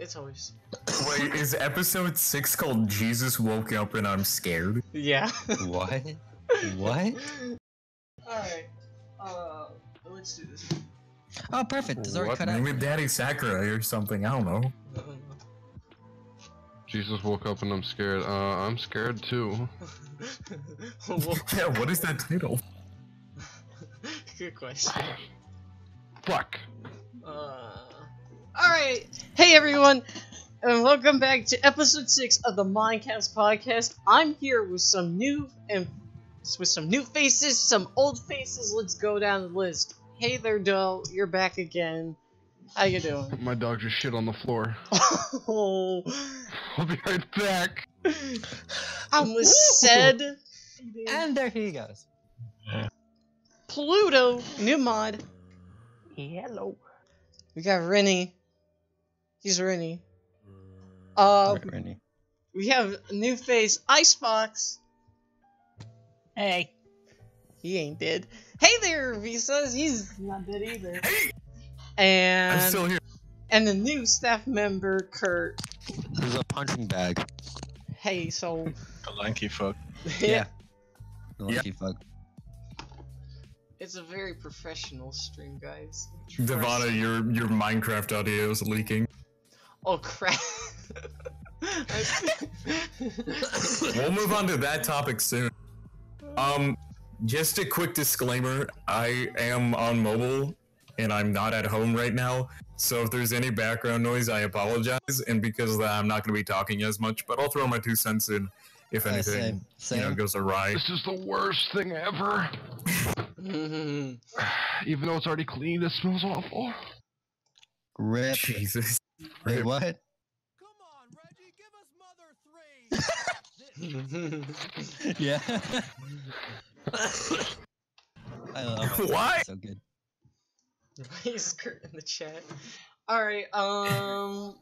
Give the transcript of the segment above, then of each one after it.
It's always. Wait, is episode 6 called Jesus Woke Up and I'm Scared? Yeah. What? What? Alright. Let's do this. Oh, perfect. It's already What? cut out. Maybe Daddy Sakurai or something, I don't know. Jesus woke up and I'm scared. I'm scared too. Yeah, what is that title? Good question. Fuck. Alright. Hey everyone, and welcome back to episode 6 of the MODCAST podcast. I'm here with some new faces, some old faces. Let's go down the list. Hey there, Doe. You're back again. How you doing? My dog just shit on the floor. Oh. I'll be right back. Almost said. And there he goes. Pluto, new mod. Hello. We got Rennie. He's Rennie. Rennie. We have a new face, Icebox. Hey. He ain't dead. Hey there, Visas. He's not dead either. Hey! And I'm still here. And the new staff member, Kurt. There's a punching bag. Hey, so A lanky fuck. Yeah. Lucky fuck. It's a very professional stream, guys. Devana, your Minecraft audio is leaking. Oh crap. We'll move on to that topic soon. Just a quick disclaimer, I am on mobile and I'm not at home right now, so if there's any background noise, I apologize, and because of that, I'm not going to be talking as much, but I'll throw my 2 cents in if anything Same. you know, goes awry. This is the worst thing ever. Even though it's already clean, it smells awful. Rip. Jesus. Wait, what? Come on, Reggie, give us Mother 3. Yeah. I love it. Why? So good. He's Kurt in the chat. Alright, Don't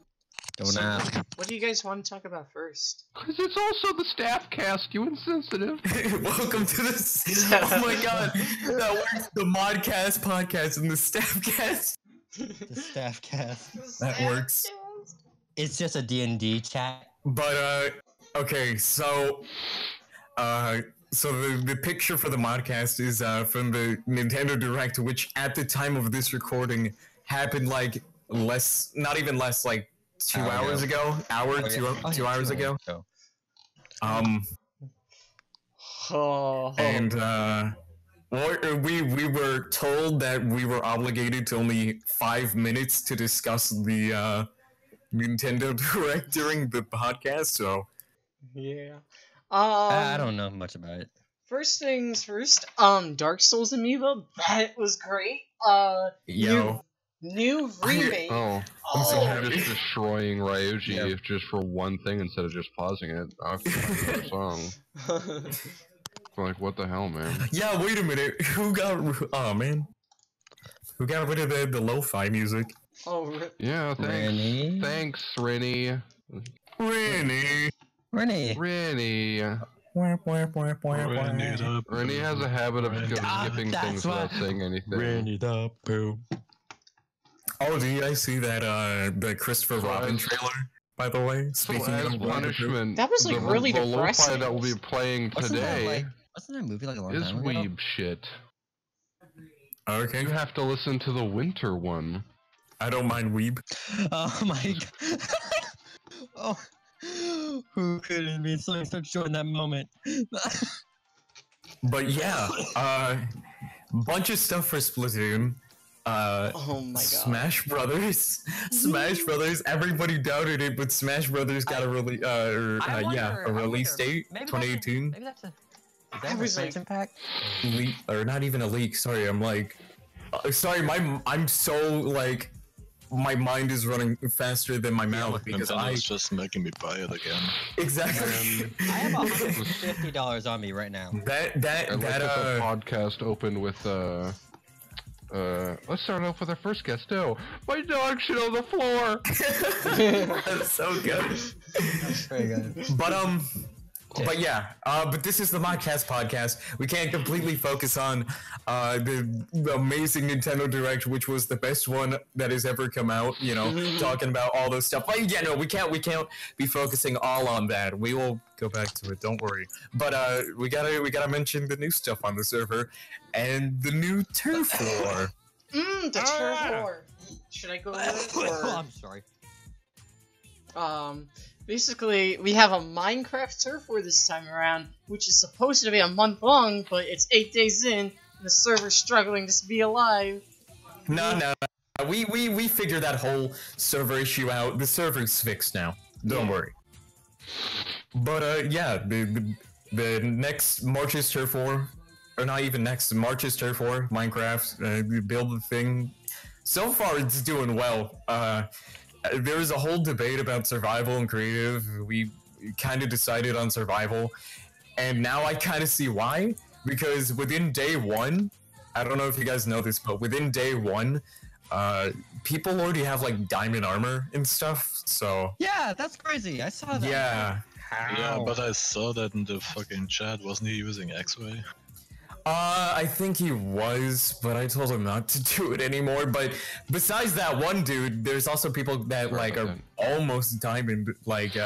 ask. what do you guys want to talk about first? Because it's also the staff cast, you insensitive. Welcome to this. Oh my god. That works. The MODCAST podcast and the staff cast. The staff cast. That works. It's just a D&D chat. But, okay, so, the picture for the MODCAST is, from the Nintendo Direct, which at the time of this recording happened, like, not even less, like, 2 hours ago. Two hours ago. Oh. And, we were told that we were obligated to only 5 minutes to discuss the, Nintendo Direct during the podcast, so... Yeah. I don't know much about it. First things first, Dark Souls amiibo, that was great. Yo. New remake. Oh, I'm so happy. just destroying Ryuji just for one thing instead of just pausing it after the song. Like, what the hell, man? Yeah, wait a minute. Who got rid of the lo-fi music? Oh, Yeah, thanks. Rennie. Thanks, Rennie. Rennie. Rennie. Rennie. Rennie has a habit of skipping that's things why- without saying anything. Rennie the poo. Oh, did you guys see that the Christopher Robin trailer? By the way, So speaking as of punishment, That was, like, really the lo-fi depressing. that we'll be playing Wasn't today that a movie like a long is time ago? weeb shit. Okay, You have to listen to the winter one. I don't mind weeb. Oh my god. Oh. Who could have been so short in that moment? But yeah, bunch of stuff for Splatoon. oh my god. Smash Brothers. Smash Brothers. Everybody doubted it, but Smash Brothers got a release. A release date, 2018. Maybe that's a. Is I that an was like- expansion pack? Leak, or not even a leak. Sorry, I'm like, I'm so like, my mind is running faster than my mouth because Nintendo's just making me buy it again. exactly. I have $150 on me right now. that I like that the podcast opened with let's start off with our first guest. Oh, my dog shit on the floor. That's so good. That's very good. But But yeah, but this is the MODCAST podcast. We can't completely focus on the amazing Nintendo Direct, which was the best one that has ever come out. You know, talking about all those stuff. But yeah, no, we can't be focusing all on that. We will go back to it. Don't worry. But we gotta mention the new stuff on the server and the new turf war. The turf war. Should I go over it? Oh, I'm sorry. Basically, we have a Minecraft turf war this time around, which is supposed to be a month long, but it's 8 days in, and the server's struggling to be alive. No. We figured that whole server issue out. The server's fixed now. Don't worry. But yeah, the next March's turf war, or not even next, March's turf war, Minecraft, we build the thing. So far, it's doing well. There was a whole debate about survival and creative. We kind of decided on survival, and now I kind of see why. Because within day one, I don't know if you guys know this, but within day one, people already have like diamond armor and stuff. So Yeah, that's crazy. I saw that. yeah. Yeah, but I saw that in the fucking chat. Wasn't he using XRay? I think he was, but I told him not to do it anymore. But besides that one dude, there's also people that like are almost diamond, like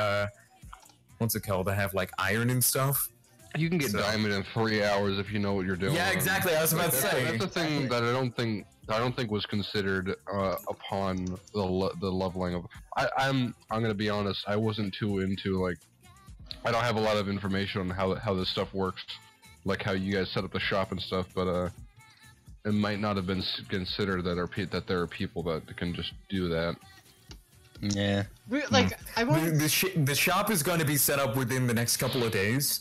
what's it called? That have like iron and stuff. You can get diamond in 3 hours if you know what you're doing. Yeah, exactly. I was about to say. That's the thing that I don't think was considered upon the leveling of. I'm gonna be honest. I wasn't too into like. I don't have a lot of information on how this stuff works. Like how you guys set up the shop and stuff, but it might not have been considered that there are people that can just do that. Yeah. Like, I want The shop is going to be set up within the next couple of days,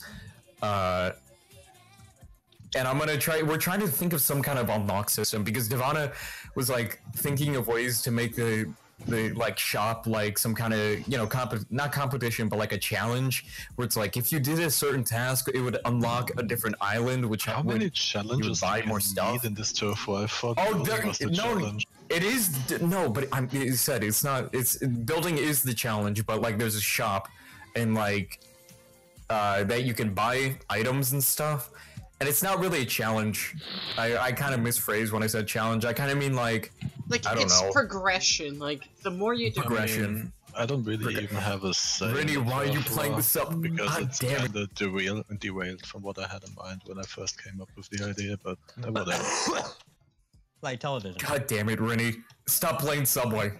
and I'm gonna try. We're trying to think of some kind of unlock system because Devana was like thinking of ways to make the like shop like some kind of, you know, not competition, but like a challenge where it's like if you did a certain task, it would unlock a different island, which How many challenges buy do more you stuff need in this turf war? I thought Oh, building was the no, challenge. it is no, but it said it's not. It's building is the challenge, but like there's a shop, and like that you can buy items and stuff, and it's not really a challenge. I kind of misphrased when I said challenge. I kind of mean like I don't it's know. Progression. Like the more you do, Progression. I don't really even have a say. Rennie, in the why are you turf playing war this up? Because God it's damn it. kind of derailed from what I had in mind when I first came up with the idea, but whatever. Like television. God damn it, Rennie! Stop playing Subway.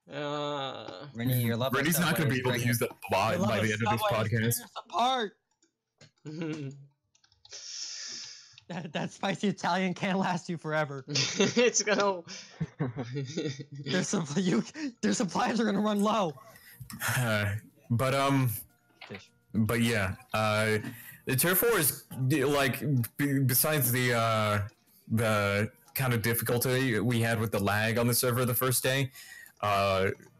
Rennie, your level. Rennie's not going to be able to use that by the end of this podcast. Apart. That spicy Italian can't last you forever. It's gonna. Their supplies are gonna run low. But yeah, the turf war is like besides the kind of difficulty we had with the lag on the server the first day,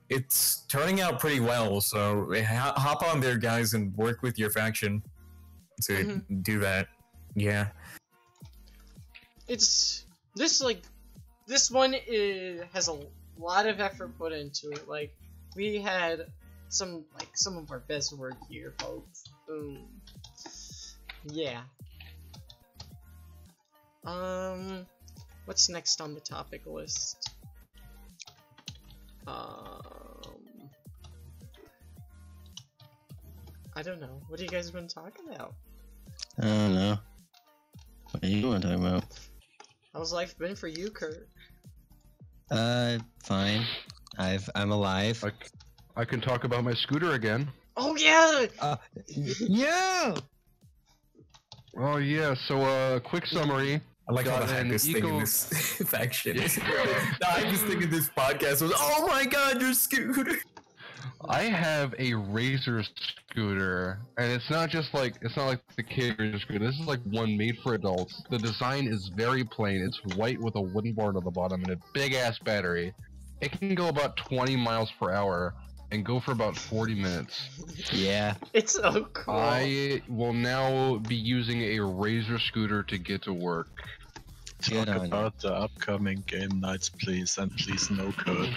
it's turning out pretty well. So hop on there, guys, and work with your faction to do that. Yeah. It's this one has a lot of effort put into it. Like we had some of our best work here, folks. Yeah. What's next on the topic list? I don't know. What are you guys been talking about? I don't know. What are you want to talk about? How's life been for you, Kurt? Fine. I'm alive. I can talk about my scooter again. Oh yeah! Yeah! Oh yeah, so quick summary. I like how the hypest thing in this faction is. The hypest thing in this podcast was, oh my god, your scooter! I have a Razor scooter, and it's not like the kid Razor scooter. This is like one made for adults. The design is very plain. It's white with a wooden board on the bottom and a big ass battery. It can go about 20 miles per hour and go for about 40 minutes. Yeah. It's so cool. I will now be using a Razor scooter to get to work. Talk about the upcoming game nights, please, and please no code.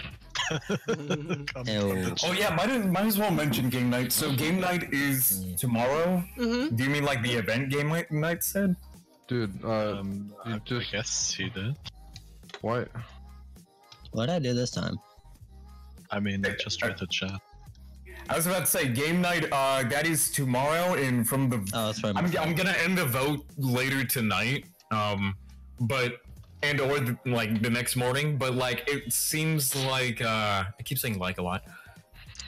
Ew. Oh yeah, might as well mention game night. So game night is tomorrow. Mm-hmm. Do you mean like the event game night said? Dude, I just guess he did. what? What'd I do this time? I mean, I just read the chat. I was about to say game night. That is tomorrow, and from the Oh, that's right. I'm gonna end the vote later tonight. But or the next morning. But like it seems like I keep saying like a lot.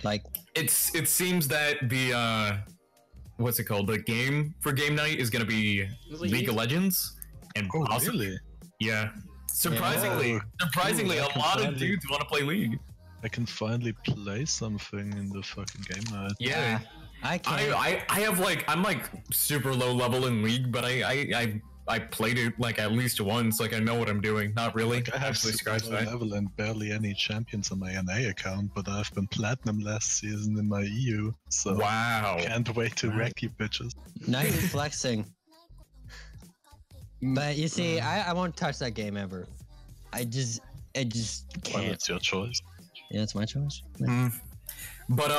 Like, It seems that the what's it called? The game for game night is gonna be League of Legends, and Oh, possibly really? yeah. Surprisingly, Yeah. surprisingly, Ooh, I a can lot of finally- dudes want to play League. I can finally play something in the fucking game night. Yeah. I can't. I have I'm like super low level in League, but I played it like at least once. Like I know what I'm doing. Not really. Like, I have Actually, super scratch low that. level and barely any champions on my NA account, but I've been platinum last season in my EU, so Wow. can't wait to Right. wreck you bitches. Not even flexing. But you see, I won't touch that game ever. I just Well, can't. it's your choice. Yeah, it's my choice. But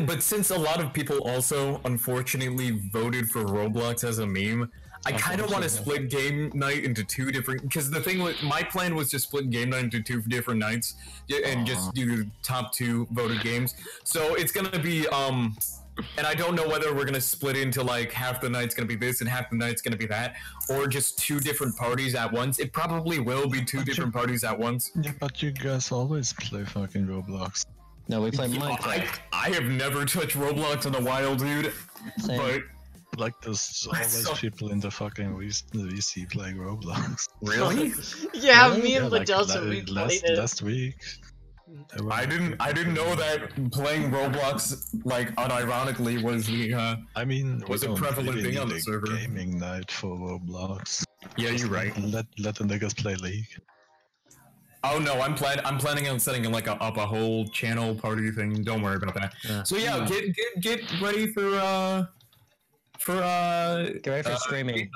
but since a lot of people also unfortunately voted for Roblox as a meme, I kind of want to split game night into two different. Because the thing with my plan was to split game night into two different nights and just do the top two voted games. So it's gonna be and I don't know whether we're gonna split into like half the night's gonna be this and half the night's gonna be that, or just two different parties at once. It probably will be two different parties at once. Yeah, but you guys always play fucking Roblox. No, we play Minecraft. I have never touched Roblox in a while, dude. Same. But Like, there's always So- people in the fucking VC playing Roblox. really, Yeah, Really? me and like, Ladelta, we played it. last week. I didn't know that playing Roblox like unironically was the I mean, Was we a don't prevalent really thing on need the a server. Gaming night for Roblox. Yeah, Just you're right. Let the niggas play League. Oh no, I'm planning on setting up a whole channel party thing. Don't worry about that. Yeah. So yeah, get ready for Get ready for streaming.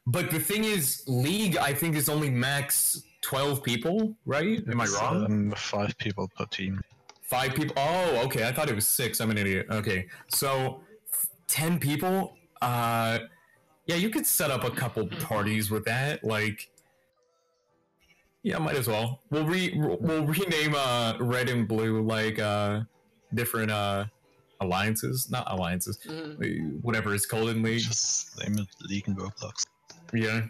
But the thing is, League I think is only max 12 people, right? Am I It's, wrong? 5 people per team. 5 people. Oh, okay. I thought it was 6. I'm an idiot. Okay, so 10 people. Yeah, you could set up a couple parties with that. Like, yeah, might as well. We'll rename red and blue like different alliances, not alliances. Whatever it's called in League. Just name it League and Roblox. Yeah,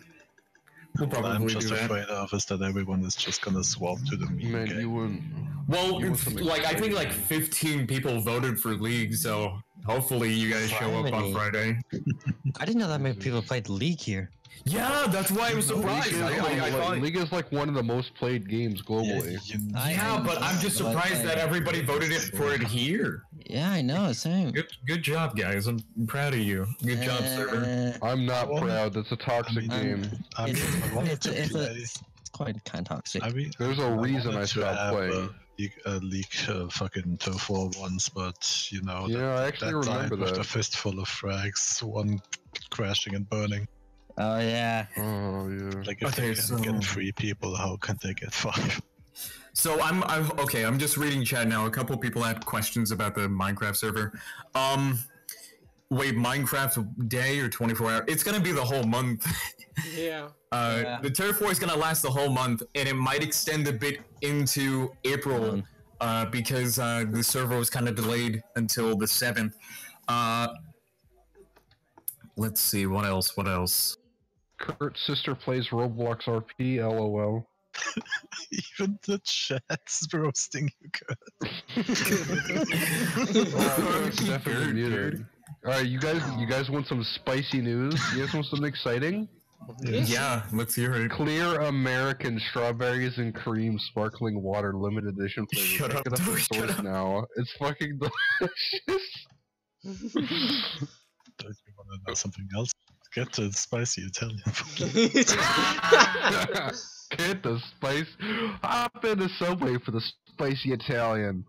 we'll What I'm probably just do that. afraid of is that everyone is just gonna swap to the meme Man, game. you wouldn't. Well, You want something like I think exciting. like 15 people voted for League, so hopefully you guys show up on Friday. Friday. I didn't know that many people played League here. Yeah, that's why I was surprised. I thought. League is like one of the most played games globally. Yeah, but I'm just But, surprised that everybody voted it for it here. Yeah, I know. Same. Good job, guys. I'm proud of you. Good job, server. I'm not Well, proud. That's a toxic I mean, game. I mean, I wanted It's to play. it's quite kind of toxic. I mean, There's a reason wanted I to stopped have playing. A League fucking Turf War once, but you know, Yeah, I actually that died remember with a that. fistful of frags, one crashing and burning. Oh yeah. Oh yeah. Like, if Okay, they can so- get 3 people, how can they get 5? So I'm okay. I'm just reading chat now. A couple people had questions about the Minecraft server. Wait, Minecraft day or 24 hour? It's gonna be the whole month. Yeah. Yeah. The Turf War is gonna last the whole month, and it might extend a bit into April, because the server was kind of delayed until the 7th. Let's see, what else? Kurt's sister plays Roblox RP. LOL. Even the chat's roasting you guys. Kurt's definitely muted. All right, you guys want some spicy news? You guys want something exciting? Yeah, let's hear it. Clear American strawberries and cream sparkling water limited edition flavor. Shut Pick up, it up in dude, shut stores up. now. It's fucking delicious. Don't you want to know something else? Get the spicy Italian. Get the spice. Hop in the subway for the spicy Italian.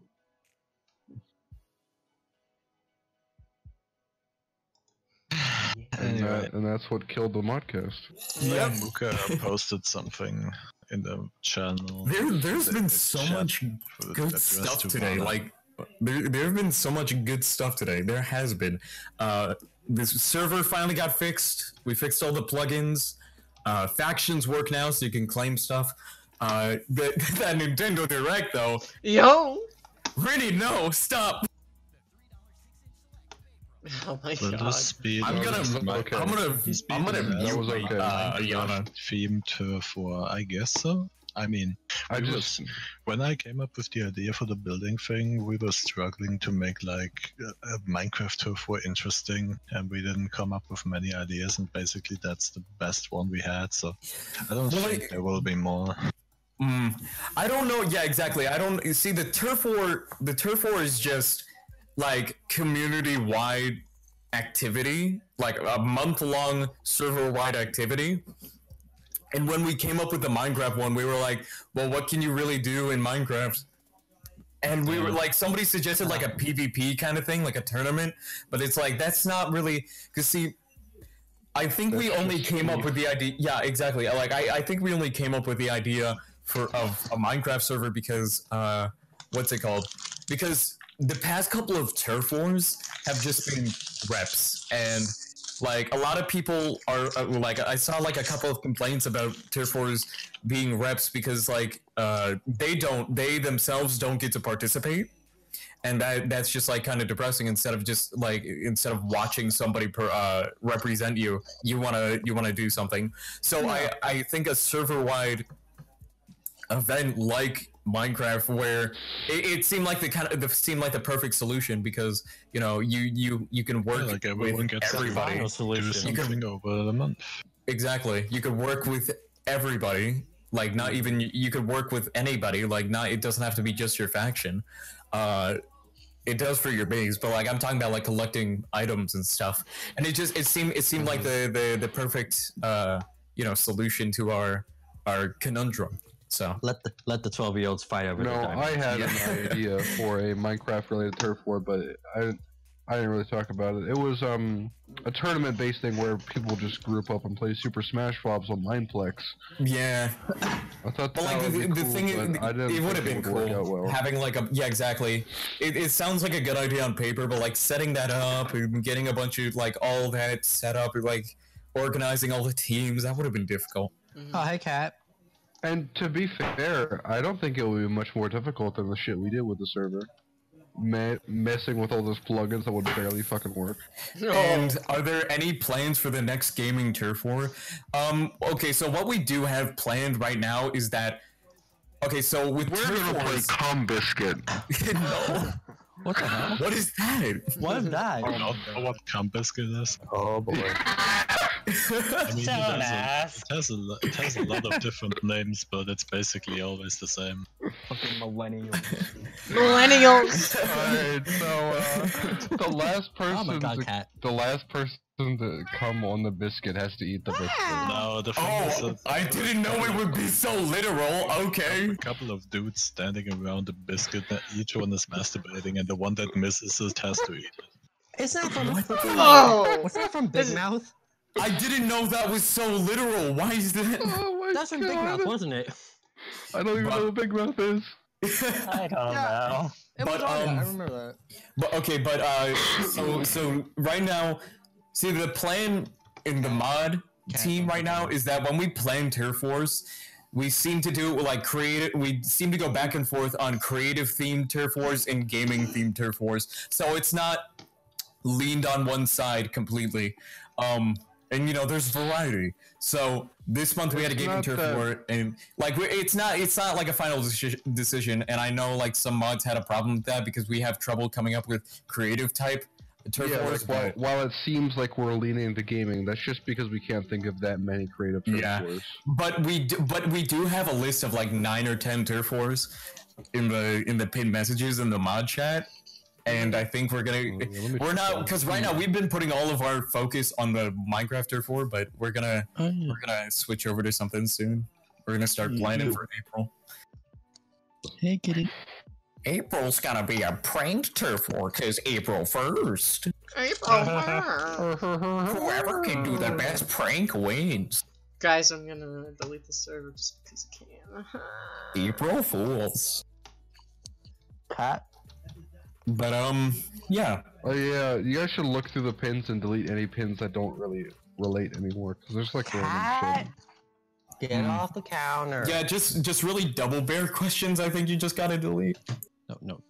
Anyway, And that's what killed the modcast. yeah, Muka posted something in the channel. There's the- been the so chat much for good address stuff to today. Vana. Like there have been so much good stuff today. There has been. This server finally got fixed. We fixed all the plugins. Factions work now, so you can claim stuff. That Nintendo Direct though. Yo! Really, no, stop. Oh my Will god. this be I'm the gonna That was mute okay. Yana. theme for I guess so. I mean, I we just when I came up with the idea for the building thing, we were struggling to make like a Minecraft turf war interesting, and we didn't come up with many ideas. And basically, that's the best one we had. So I don't Well, think there will be more. I don't know. Yeah, exactly. I don't you see the turf war. The turf war is just like community-wide activity, like a month-long server-wide activity. And when we came up with the Minecraft one, we were like, well, what can you really do in Minecraft? And we were like, somebody suggested like a PvP kind of thing, like a tournament, but it's like, that's not really, because see, I think we only came up with the idea, yeah, exactly, like, I think we only came up with the idea of a Minecraft server because, what's it called? Because the past couple of turf wars have just been reps, and like a lot of people are like, I saw like a couple of complaints about turf wars being reps because like they themselves don't get to participate, and that's just like kind of depressing. Instead of watching somebody represent you, you wanna do something. So I think a server wide event like Minecraft, where it seemed like the perfect solution, because you know you can work Like everyone with gets everybody. do something over the month. Exactly, you could work with everybody. Like not even you could work with anybody. Like not it doesn't have to be just your faction. It does for your base, but like I'm talking about like collecting items and stuff. And it seemed like the perfect solution to our conundrum. So Let the 12-year-olds fight over no, the diamond. I had an idea for a Minecraft-related turf war, but I didn't really talk about it. It was a tournament-based thing where people just group up and play Super Smash Bros. On Mineplex. yeah, I thought but like that would be the cool, thing is, but I didn't it would have think been would work out cool well. having like exactly. It sounds like a good idea on paper, but like setting that up and getting a bunch of like all that set up, and like organizing all the teams, that would have been difficult. Oh, hey, Cat. And to be fair, I don't think it would be much more difficult than the shit we did with the server. Messing with all those plugins that would barely fucking work. And are there any plans for the next gaming turf war? Okay, so what we do have planned right now is that. Okay, so with We're turf gonna play wars, Cum Biscuit. no. What the hell? What is that? What is that? I don't know what Biscuit is. Oh boy. I mean, So nice. it has a lot of different names, but it's basically always the same. Fucking millennial. Millennials! Alright, so the last person Oh my god, Cat. the last person to come on the biscuit has to eat the biscuit. No, the thing is Oh, that I didn't know it would be so literal. Okay. a couple of dudes standing around the biscuit, that each one is masturbating, and the one that misses it has to eat it. Is that from Oh! What's that from Big Is it- Mouth? I didn't know that was so literal. Why is that? Oh my That's from Big Mouth, wasn't it? I don't even know what Big Mouth is. I don't know. It But, was on there, I um, remember that. But okay, but so right now, see the plan in the mod team right now is that when we plan turf wars, we seem to do like creative. We seem to go back and forth on creative themed turf wars and gaming themed turf wars. So it's not leaned on one side completely. And you know, there's variety. So this month we had a It's gaming not turf that- war, and like it's not like a final decision. And I know like some mods had a problem with that because we have trouble coming up with creative type turf Yeah, wars. like, while it seems like we're leaning into gaming, that's just because we can't think of that many creative turf Yeah. wars. But we do have a list of like 9 or 10 turf wars in the pinned messages in the mod chat, and I think we're not, because right now we've been putting all of our focus on the Minecraft turf war, but we're gonna switch over to something soon. We're gonna start planning for April. Hey, kitty. April's gonna be a pranked turf war because April 1st. April. Whoever can do the best prank wins. Guys, I'm gonna delete the server just because I can. April Fools. Pat? But yeah. Oh yeah, you guys should look through the pins and delete any pins that don't really relate anymore. Cause there's like random shit. Get off the counter. Yeah, just really double bear questions. I think you just gotta delete. No.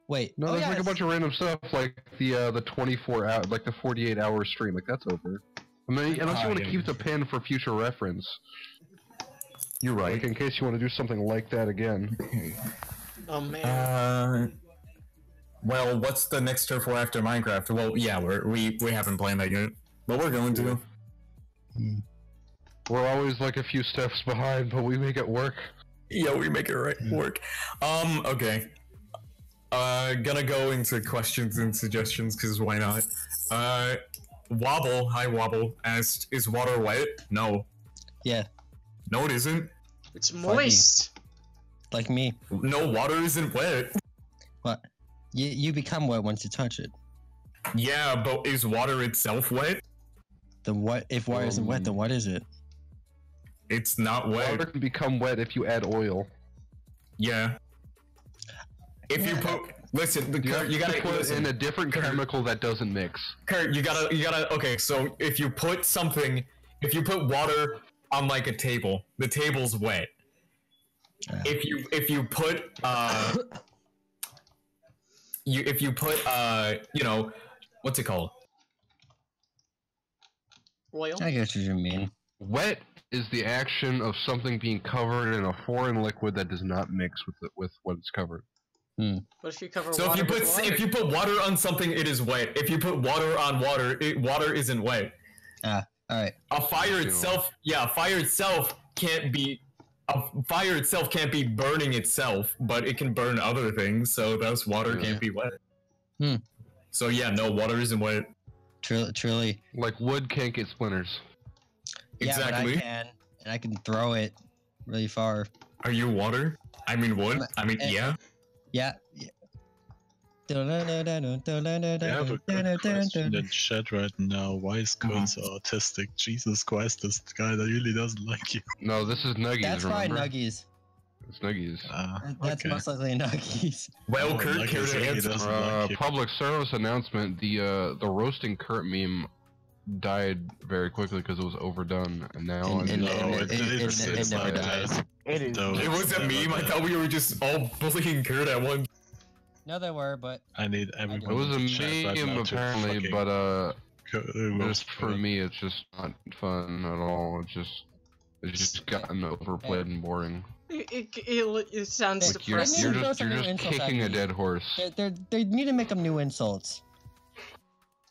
Wait. No, oh, there's yeah, like a it's- bunch of random stuff, like the 24 hour, like the 48-hour stream. Like that's over. I mean, unless you want to keep the pin for future reference. You're right. Like in case you want to do something like that again. Oh man. Well, what's the next Turf War after Minecraft? Well, yeah, we haven't planned that yet, but we're going to. We're always like a few steps behind, but we make it work. Yeah, we make it work. Okay. Gonna go into questions and suggestions, because why not? Wobble, hi Wobble, asked, is water wet? No. Yeah, No, it isn't. It's moist. like me. No, water isn't wet. What? You become wet once you touch it. Yeah, but is water itself wet? The what? If water isn't wet, then what is it? It's not wet. Water can become wet if you add oil. Yeah. If you put... Listen, Kurt, you gotta put listen. in a different chemical that doesn't mix. Kurt, you gotta, okay, so if you put water on like a table, the table's wet. If you put, you know, what's it called? Oil. I guess what you mean. Wet is the action of something being covered in a foreign liquid that does not mix with what it's covered. What if you cover So water if you put water on something, it is wet. If you put water on water, water isn't wet. Alright. A fire itself can't be burning itself, but it can burn other things, so thus water can't be wet. So yeah, no, water isn't wet. Truly. Like wood can't get splinters. Exactly. Yeah, but I can, and I can throw it really far. Are you water? I mean wood? I mean, yeah. Yeah. I have a good question in chat right now. Why is Cohen so autistic? Jesus Christ, this guy that really doesn't like you. No, this is Nuggies, That's remember? probably Nuggies. It's Nuggies. That's okay. most likely Nuggies. Well, Oh, Kurt, like care I to said, he answer? doesn't like you. Public service announcement: the roasting Kurt meme died very quickly because it was overdone, and now And- No, and- it's never not dies. that. It is. No, It was a meme. I thought we were just all bullying Kurt at once. No, they were, but I need it everyone was a in chat right meme now to apparently, fucking but roast just for Kurt. me, it's just not fun at all. It's just gotten overplayed and boring. It sounds Like, You're depressing. Throw just some new insults kicking at a me. dead horse. they need to make them new insults.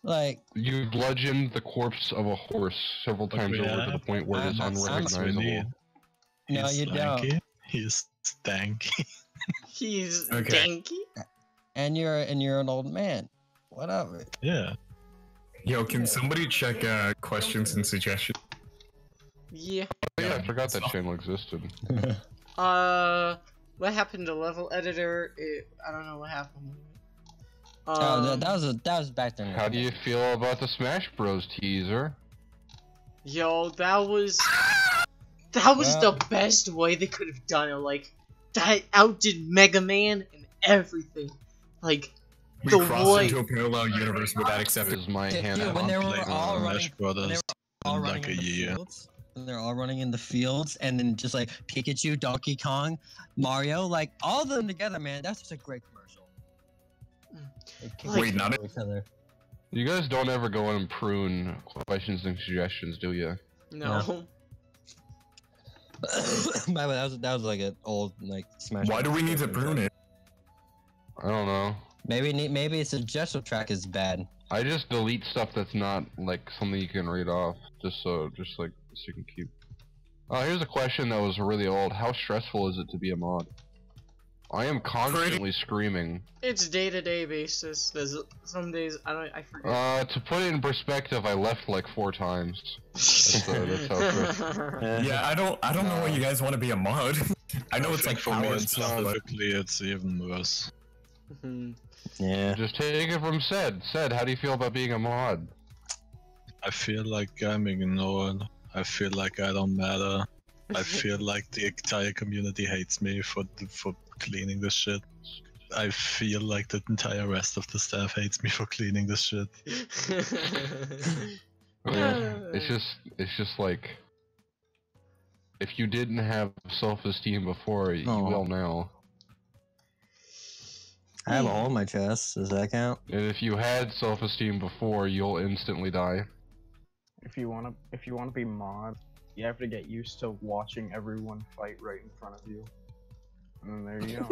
Like, You bludgeoned the corpse of a horse several But times we over to the have- point where it's I'm- I'm- That's what we unrecognizable. need. no, He's you don't. stanky. He's stanky. He's Okay. danky. And you're an old man. Whatever. Yeah. Yo, can somebody check questions and suggestions? Yeah. Oh, yeah, I forgot that channel existed. What happened to level editor? I don't know what happened. That was back then. How do you feel about the Smash Bros teaser? Yo, that was the Well- best way they could have done it. Like, that outdid Mega Man and everything. Like, We the crossed way. into a parallel universe without accepting. Is my Dude, hand when they were Played all Smash running, Brothers all in running like a in the year. fields, and they're all running in the fields, and then just like Pikachu, Donkey Kong, Mario, like all of them together, man. That's just a great commercial. They kick Like- Wait, not each other. You guys don't ever go in and prune questions and suggestions, do you? No. By the way, that was like an old like Smash. Why do we need to prune it? I don't know. Maybe its suggestive track is bad. I just delete stuff that's not like something you can read off, just so you can keep. Oh, here's a question that was really old. How stressful is it to be a mod? I am constantly screaming. It's day-to-day basis. There's some days I forget. To put it in perspective, I left like 4 times. That's how stressful. Yeah, I don't know why you guys want to be a mod. I know it's like for me power and stuff, but specifically, it's even worse. Yeah. Just take it from Said. Said, how do you feel about being a mod? I feel like I'm ignored. I feel like I don't matter. I feel like the entire community hates me for cleaning this shit. I feel like the entire rest of the staff hates me for cleaning this shit. It's just like, if you didn't have self-esteem before, you will now. I have a hole in my chest. Does that count? And if you had self-esteem before, you'll instantly die. If you wanna be mod, you have to get used to watching everyone fight right in front of you. And there you go.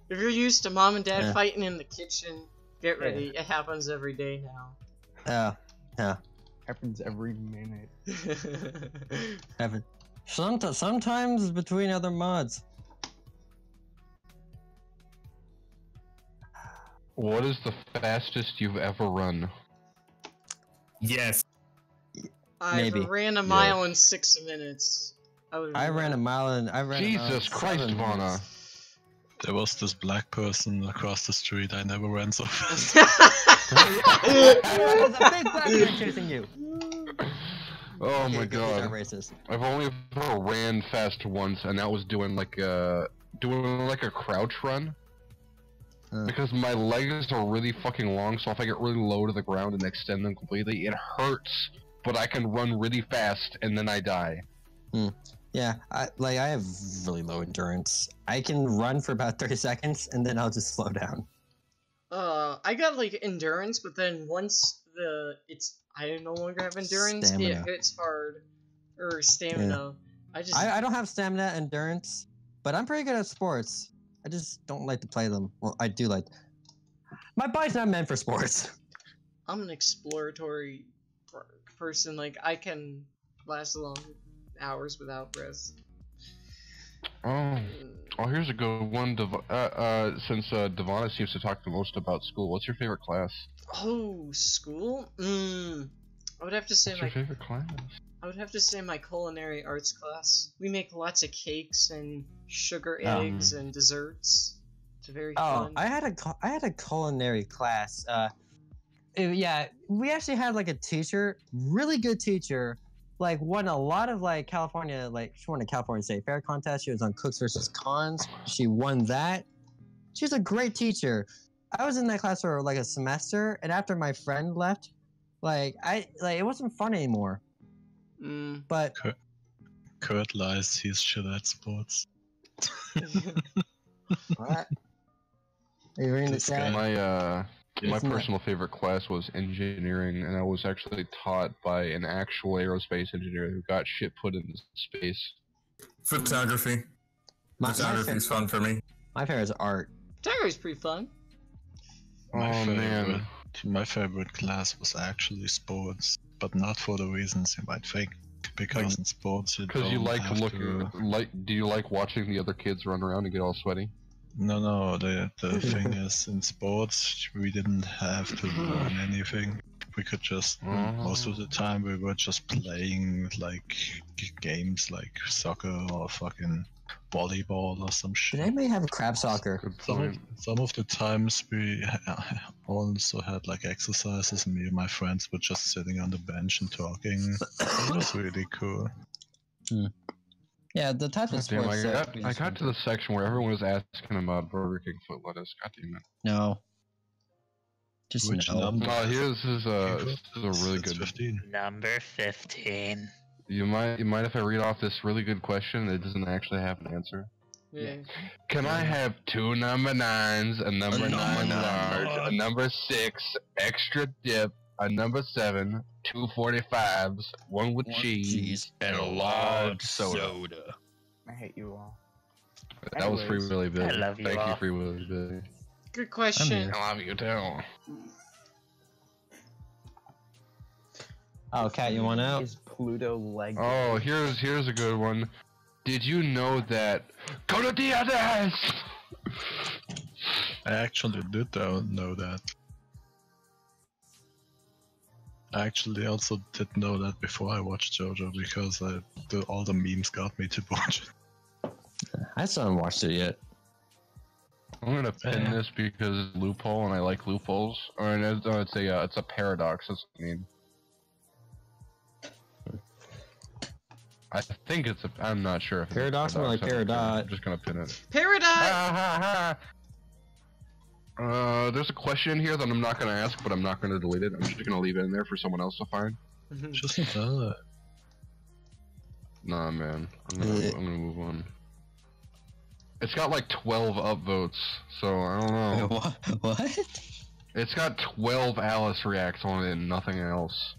If you're used to mom and dad Yeah. fighting in the kitchen, get ready. It happens every day now. Yeah. Happens every minute. Happen. Sometimes between other mods. What is the fastest you've ever run? Yes. Maybe. I ran a mile in 6 minutes. I ran a mile in. Jesus Christ, Vana. There was this black person across the street. I never ran so fast. There's a big black man chasing you. Oh my These are god. racist. I've only ever ran fast once, and that was doing like a crouch run. Because my legs are really fucking long, so if I get really low to the ground and extend them completely, it hurts. But I can run really fast, and then I die. Yeah, I have really low endurance. I can run for about 30 seconds, and then I'll just slow down. I got like endurance, but then once I no longer have endurance, Stamina. it hits hard. Or stamina. I don't have stamina, endurance, but I'm pretty good at sports. I just don't like to play them. Well, I do like. My body's not meant for sports. I'm an exploratory person. Like, I can last long hours without rest. Oh, here's a good one. Since Devana seems to talk the most about school, what's your favorite class? Oh, school? I would have to say What's your favorite class? I would have to say my culinary arts class. We make lots of cakes and sugar eggs and desserts. It's very fun. I had a culinary class. Yeah, we actually had like a teacher, really good teacher, like won a lot of like California, like she won a California State Fair contest. She was on Cooks versus Cons. She won that. She's a great teacher. I was in that class for like a semester, and after my friend left, it wasn't fun anymore. But Kurt lies. He's shit at sports. what? Are you reading the chat? My personal favorite class was engineering, and I was actually taught by an actual aerospace engineer who got shit put into space. Photography. Photography's fun for me. My favorite is art. Photography's pretty fun. Man. My favorite class was actually sports, but not for the reasons you might think. Because in sports, Because you like do you like watching the other kids run around and get all sweaty? No. The thing is, in sports, we didn't have to learn anything. We could just most of the time we were just playing like games like soccer or fucking volleyball or some shit. Did anybody have crab soccer? Some of the times we also had like exercises, and me and my friends were just sitting on the bench and talking. It was really cool. Yeah, the type of Damn, sports. I got to the section where everyone was asking about Burger King foot lettuce. God damn it. No. Just Which no. number? This is a really It's good. 15. Number 15. You mind if I read off this really good question that doesn't actually have an answer? Yeah. Can I have 2 number 9s, a number 9 large, a number 6 extra dip, a number 7, 2 45s, one with cheese, and a large soda. I hate you all. That was Free Willy Big. I love you Thank all. you, Free Willy Big. Good question. I love you too. Oh, Kat, you want out? Is Pluto leg? Oh, here's a good one. Did you know that? Go to the others! I actually did know that. I actually also did know that before I watched JoJo because all the memes got me to watch it. I still haven't watched it yet. I'm gonna pin this because it's loophole and I like loopholes. Or it's a paradox. That's what I mean. I think it's a. I'm not sure. If Paradox or like Peridot? I'm just gonna pin it. Peridot! There's a question here that I'm not gonna ask, but I'm not gonna delete it. I'm just gonna leave it in there for someone else to find. Just tell it. Nah, man. I'm gonna move on. It's got like 12 upvotes, so I don't know. What? It's got 12 Alice reacts on it and nothing else.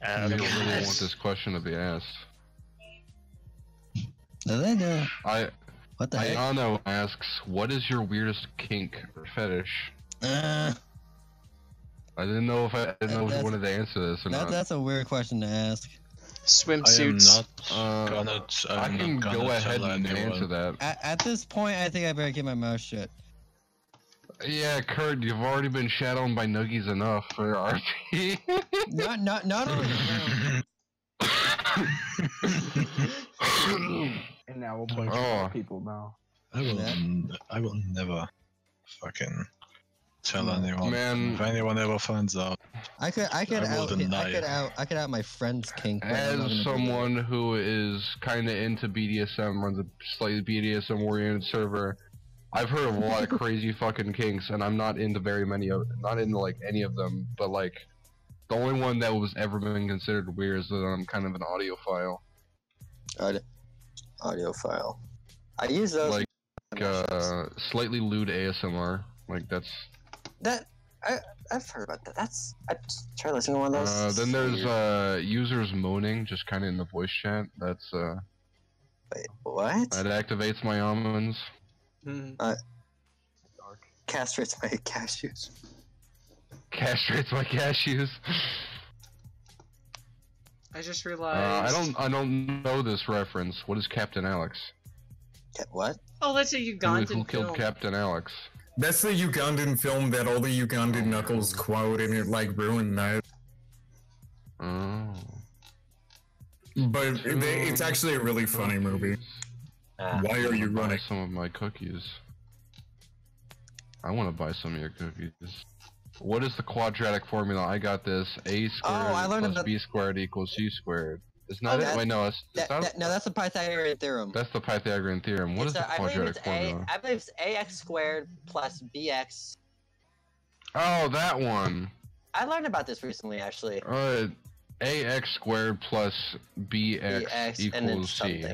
I don't really want this question to be asked. What the heck? Ayano asks, what is your weirdest kink or fetish? I didn't know if you wanted to answer this or not. That's a weird question to ask. Swimsuits. I can go ahead and answer that. At this point, I think I better keep my mouth shut. Yeah, Kurt, you've already been shadowed by Nuggies enough for RP. Not only. And now we'll bunch of people now. I will never fucking tell anyone. Man, if anyone ever finds out, I could out my friend's kink. As someone who is kind of into BDSM, runs a slightly BDSM oriented server, I've heard of a lot of crazy fucking kinks, and I'm not into not into like any of them. But like, the only one that was ever been considered weird is that I'm kind of an audiophile. Audiophile. I use those. Like, slightly lewd ASMR. Like that's. I've heard about that. I try listening to one of those. Then there's users moaning, just kind of in the voice chat. That's Wait, what? That activates my almonds. Castrates my cashews. Castrates my cashews. I just realized. I don't know this reference. What is Captain Alex? What? Oh, that's a Ugandan Who killed film. Captain Alex? That's the Ugandan film that all the Ugandan Knuckles quote, and it like ruined that. Oh. But it's actually a really funny movie. Why are you running? Some of my cookies. I want to buy some of your cookies. What is the quadratic formula? I got this. A squared plus b squared equals c squared. Isn't that it? Wait, no, that's the Pythagorean theorem. That's the Pythagorean theorem. What is the quadratic formula? I believe it's ax squared plus bx. Oh, that one. I learned about this recently, actually. Ax squared plus bx equals c.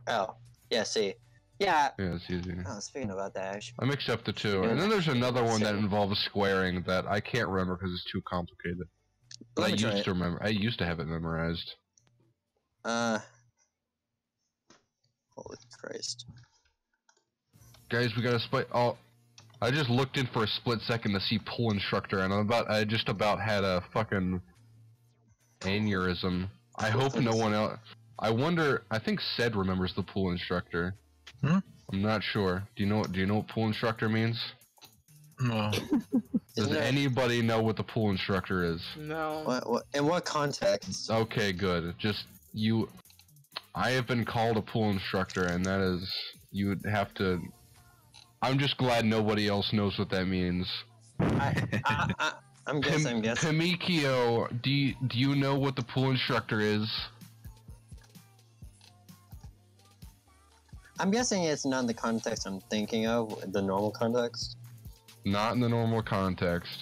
Oh, yeah, c. Yeah. Yeah, it's easy. I was thinking about that, actually. I mixed up the two. And then there's another one that involves squaring that I can't remember because it's too complicated. But I used to remember. I used to have it memorized. Holy Christ. Guys, we got a split. Oh, I just looked in for a split second to see pool instructor, and I just about had a fucking aneurysm. I hope no one else. I wonder. I think Ced remembers the pool instructor. Hmm? I'm not sure. Do you know what pool instructor means? No. Does anybody know what the pool instructor is? No. What? In what context? Okay, good. Just you. I have been called a pool instructor, and that is you would have to. I'm just glad nobody else knows what that means. I'm guessing. Pimikio, do you know what the pool instructor is? I'm guessing it's not in the context I'm thinking of, the normal context. Not in the normal context.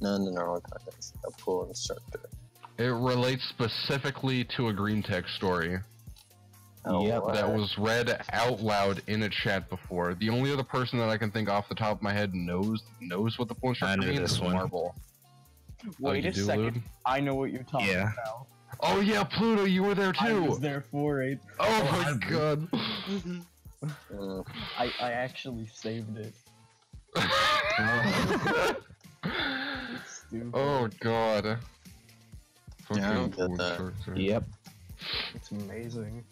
Not in the normal context. A pool instructor. It relates specifically to a green tech story. Oh, yep, that was read out loud in a chat before. The only other person that I can think off the top of my head knows what the pool instructor means is Marble. Wait a second. Lude? I know what you're talking about. Oh yeah, Pluto, you were there too. I was there for it. Oh my god. I actually saved it. Oh god. Yeah, I don't get that. Yep. It's amazing.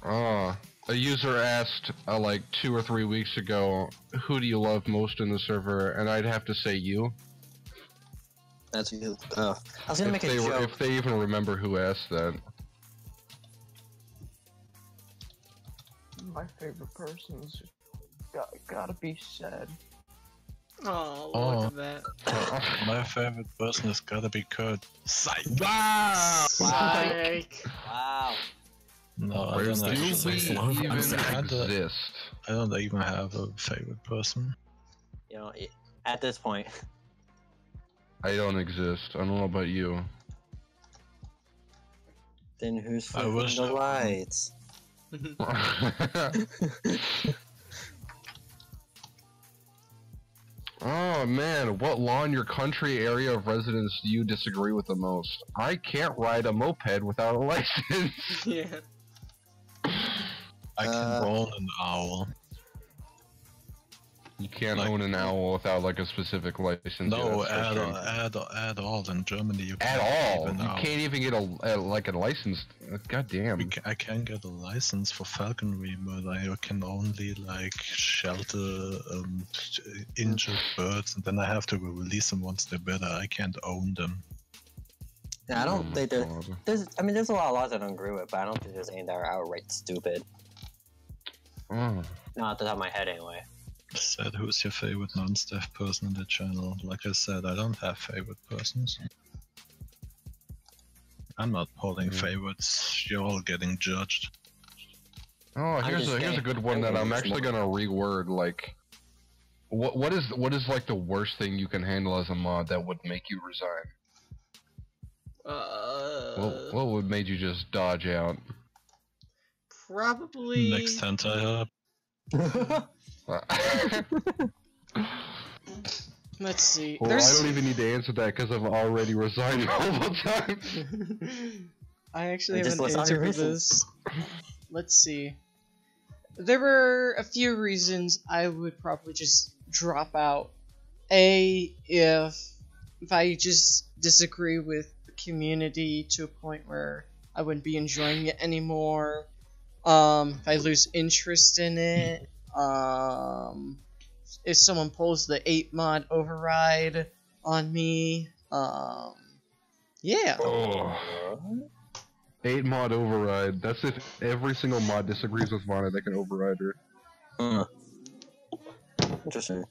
A user asked like 2 or 3 weeks ago, who do you love most in the server? And I'd have to say you. That's good. I was gonna make a joke. If they even remember who asked that. My favorite person's gotta be Ced. Oh, look at that. My favorite person has gotta be Kurt. Psych! Wow! Psych! Wow. No, I Where's don't the Do actually. we love? even I'm sad. exist? I don't even have a favorite person. You know, at this point. I don't exist. I don't know about you. Then who's I flipping wish the I would. lights? Oh man, what law in your country area of residence do you disagree with the most? I can't ride a moped without a license. Yeah. I can own an owl. You can't Like- own an owl without like a specific license. No, yeah, that's at all. In Germany, you At can't all, even you owl. can't even get a license. God damn. I can get a license for falconry, but I can only like shelter injured birds, and then I have to release them once they're better. I can't own them. Yeah, I Oh don't my think God. there's. I mean, there's a lot of laws I don't agree with, but I don't think there's any that are outright stupid. Oh. Not at the top of my head, anyway. Said, who's your favorite non-staff person in the channel? Like I said, I don't have favorite persons. I'm not polling favorites. You're all getting judged. Oh, here's just a saying, good one that I'm there's actually more. gonna reword. Like, what is like the worst thing you can handle as a mod that would make you resign? What would made you just dodge out? Probably. Next hentai hub. Let's see. Well, I There's. don't even need to answer that because I've already resigned multiple times. I actually Just have an list all answer your for reasons. this. Let's see. There were a few reasons I would probably just drop out. If I just disagree with the community to a point where I wouldn't be enjoying it anymore. If I lose interest in it. If someone pulls the 8 mod override on me. Yeah. Oh. 8 mod override. That's if every single mod disagrees with Vana, they can override her. Interesting.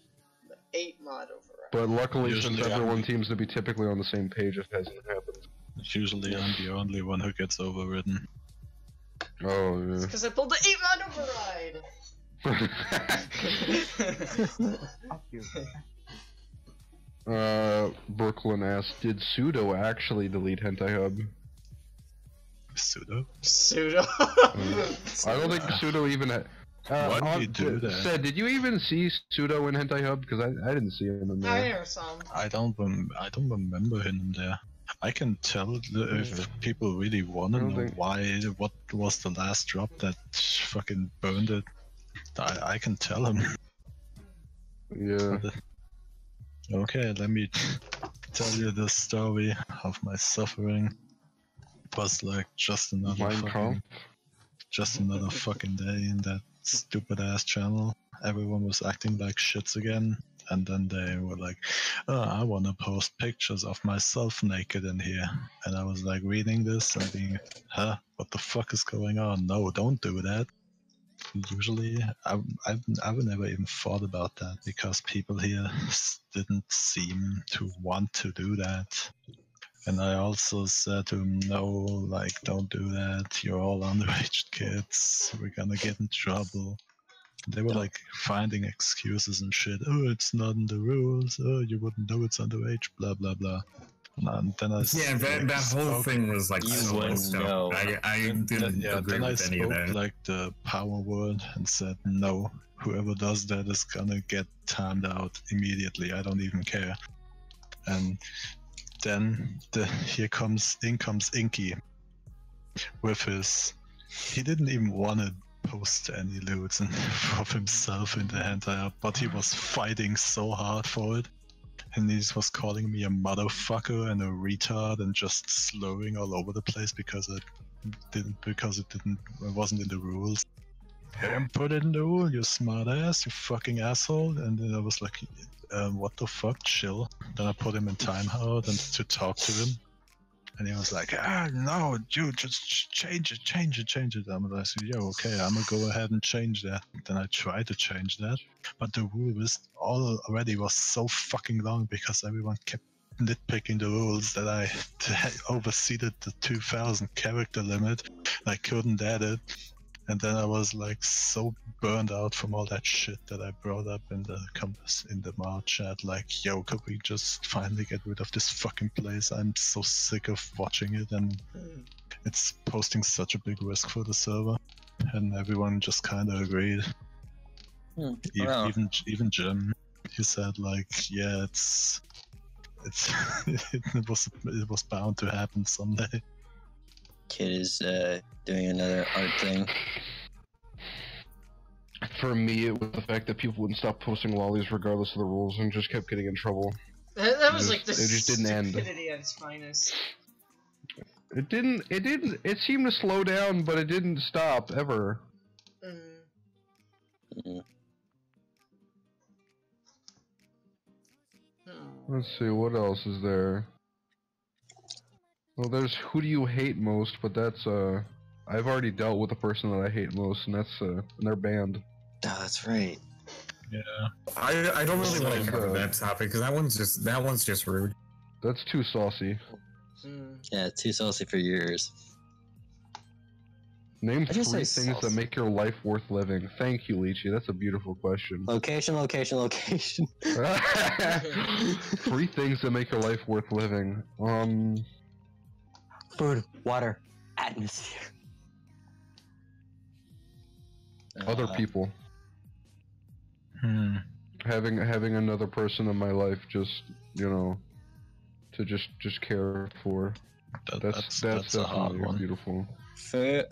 8 mod override. But luckily, Usually since I'm- everyone seems to be typically on the same page, it hasn't happened. Usually I'm the only one who gets overridden. Oh, yeah. Because I pulled the 8 mod override! Fuck you. Brooklyn asked, did Pseudo actually delete Hentai Hub? Pseudo? Pseudo. I don't think Pseudo even had... Why did he do that? Said, did you even see Pseudo in Hentai Hub? Because I didn't see him in I there. never saw him. I don't remember him there. I can tell if people really want to I don't know think- what was the last drop that fucking burned it. I can tell him. Yeah. Okay, let me tell you the story of my suffering. It was like just another fucking day in that stupid ass channel. Everyone was acting like shits again, and then they were like, "Oh, I want to post pictures of myself naked in here." And I was like reading this and being, "Huh? What the fuck is going on? No, don't do that." Usually, I've never even thought about that because people here didn't seem to want to do that. And I also said to him, no, like, don't do that. You're all underage kids. We're gonna get in trouble. They were like finding excuses and shit. Oh, it's not in the rules. Oh, you wouldn't know it's underage. Blah blah blah. And then I Yeah, that whole spoke- thing was like You so wouldn't messed up. know. I didn't agree then I with any of spoke that. like the power word and said, no, whoever does that is gonna get timed out immediately. I don't even care. And then in comes Inky with his. He didn't even want to post any loots of himself in the hentai, but he was fighting so hard for it. And he just was calling me a motherfucker and a retard and just slurring all over the place because it wasn't in the rules. And put it in the rule, you smart ass, you fucking asshole. And then I was like, what the fuck, chill. Then I put him in timeout and to talk to him. And he was like, no, dude, just change it. I'm like, yo, okay, I'm gonna go ahead and change that. Then I tried to change that, but the rule list already was so fucking long because everyone kept nitpicking the rules that I overseeded the 2,000 character limit. I couldn't add it, and then I was like so burned out from all that shit that I brought up in the Mar chat. Like, yo, could we just finally get rid of this fucking place? I'm so sick of watching it, and it's posting such a big risk for the server. And everyone just kind of agreed. Even Jim, he said like, yeah, it was bound to happen someday. Kid is doing another art thing. For me, it was the fact that people wouldn't stop posting lollies regardless of the rules and just kept getting in trouble. That was like the it just didn't end. stupidity at its finest. It didn't. It seemed to slow down, but it didn't stop ever. Let's see, what else is there? Well, there's who do you hate most, but that's I've already dealt with the person that I hate most, and that's and they're banned. Oh, that's right. Yeah. I don't really want to cover that topic because that one's just rude. That's too saucy. Yeah, too saucy for yours. Name I just three say things sauce. that make your life worth living. Thank you, Lychee. That's a beautiful question. Location, location, location. 3 things that make your life worth living. Food, water, atmosphere. Other people. Having another person in my life, just to just care for. That's a hard definitely one. beautiful. Food,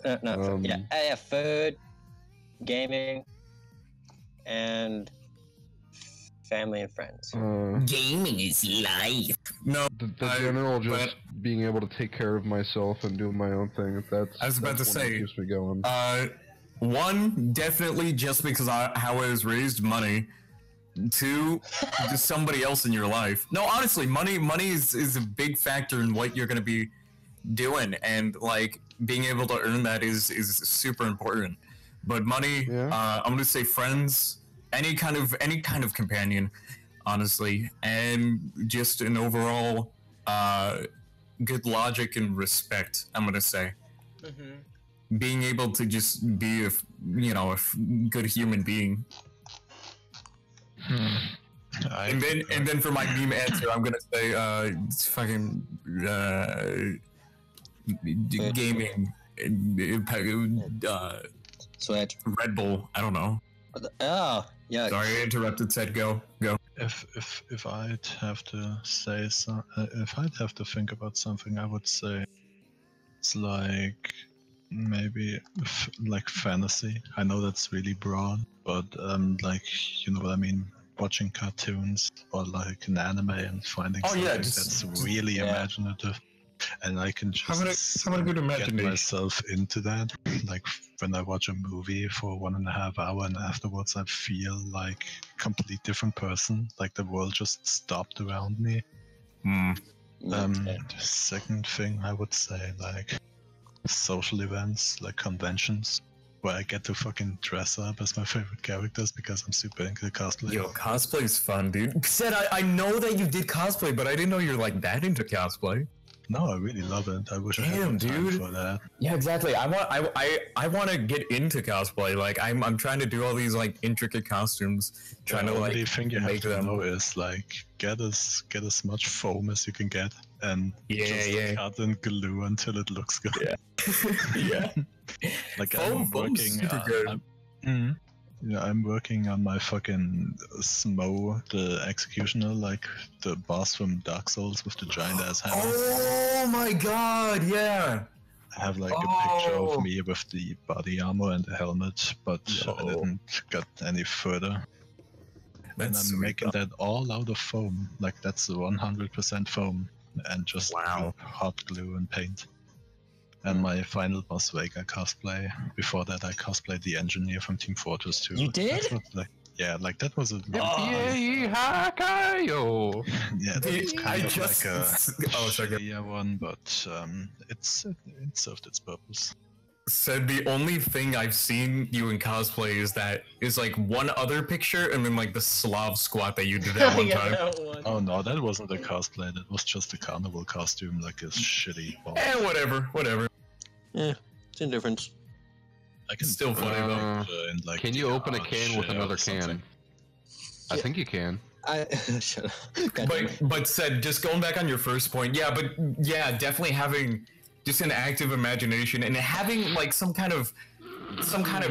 food, gaming, and family and friends. Gaming is life. No, The general just being able to take care of myself and do my own thing. I was about to that's what say, keeps me going. one, definitely just because how I was raised, money. 2, just somebody else in your life. No, honestly, money is a big factor in what you're gonna be doing, and like being able to earn that is super important. But money, I'm gonna say friends, any kind of companion, honestly, and just an overall good logic and respect. I'm gonna say. Being able to just be a good human being. And then for my meme answer, I'm gonna say it's fucking gaming, Switch. Red Bull. I don't know. Oh, yeah. Sorry, I interrupted. Said go. If I'd have to say if I'd have to think about something, I would say it's like maybe like fantasy. I know that's really broad, but like you know what I mean. Watching cartoons or like an anime and finding something that's really imaginative, and I can just have a good get imagination. myself into that. Like when I watch a movie for 1.5 hours and afterwards I feel like a complete different person, like the world just stopped around me. The second thing I would say, like social events, like conventions, where I get to fucking dress up as my favorite characters because I'm super into cosplay. Yo, cosplay is fun, dude. Said I know that you did cosplay, but I didn't know you're like that into cosplay. No, I really love it. I wish I had more time for that. Yeah, exactly. I want to get into cosplay. Like I'm trying to do all these like intricate costumes, trying to like the thing you have make to them. know is like get as much foam as you can get, and just cut and glue until it looks good. Yeah. Like Foam's super good. I'm working on my fucking Smo, the Executioner, like the boss from Dark Souls with the giant ass hammer. Oh my god, yeah. I have like a picture of me with the body armor and the helmet, but I didn't get any further. And I'm making that all out of foam, like that's 100% foam, and just hot glue and paint. And my final boss Vega cosplay. Before that, I cosplayed the engineer from Team Fortress 2. You did? That was a. Yeah, that was kind of like a shittier one, but it served its purpose. said the only thing I've seen you in cosplay is like one other picture and then like the Slav squat that you did that one Yeah, time. that one. Oh no, that wasn't a cosplay. That was just a carnival costume, like a shitty ball. Whatever. Yeah, it's indifference. I can Still funny though. in, like, Can you open a can with share another or something. can? I think you can. Shut up. God damn it. But said, just going back on your first point, definitely having just an active imagination and having like some kind of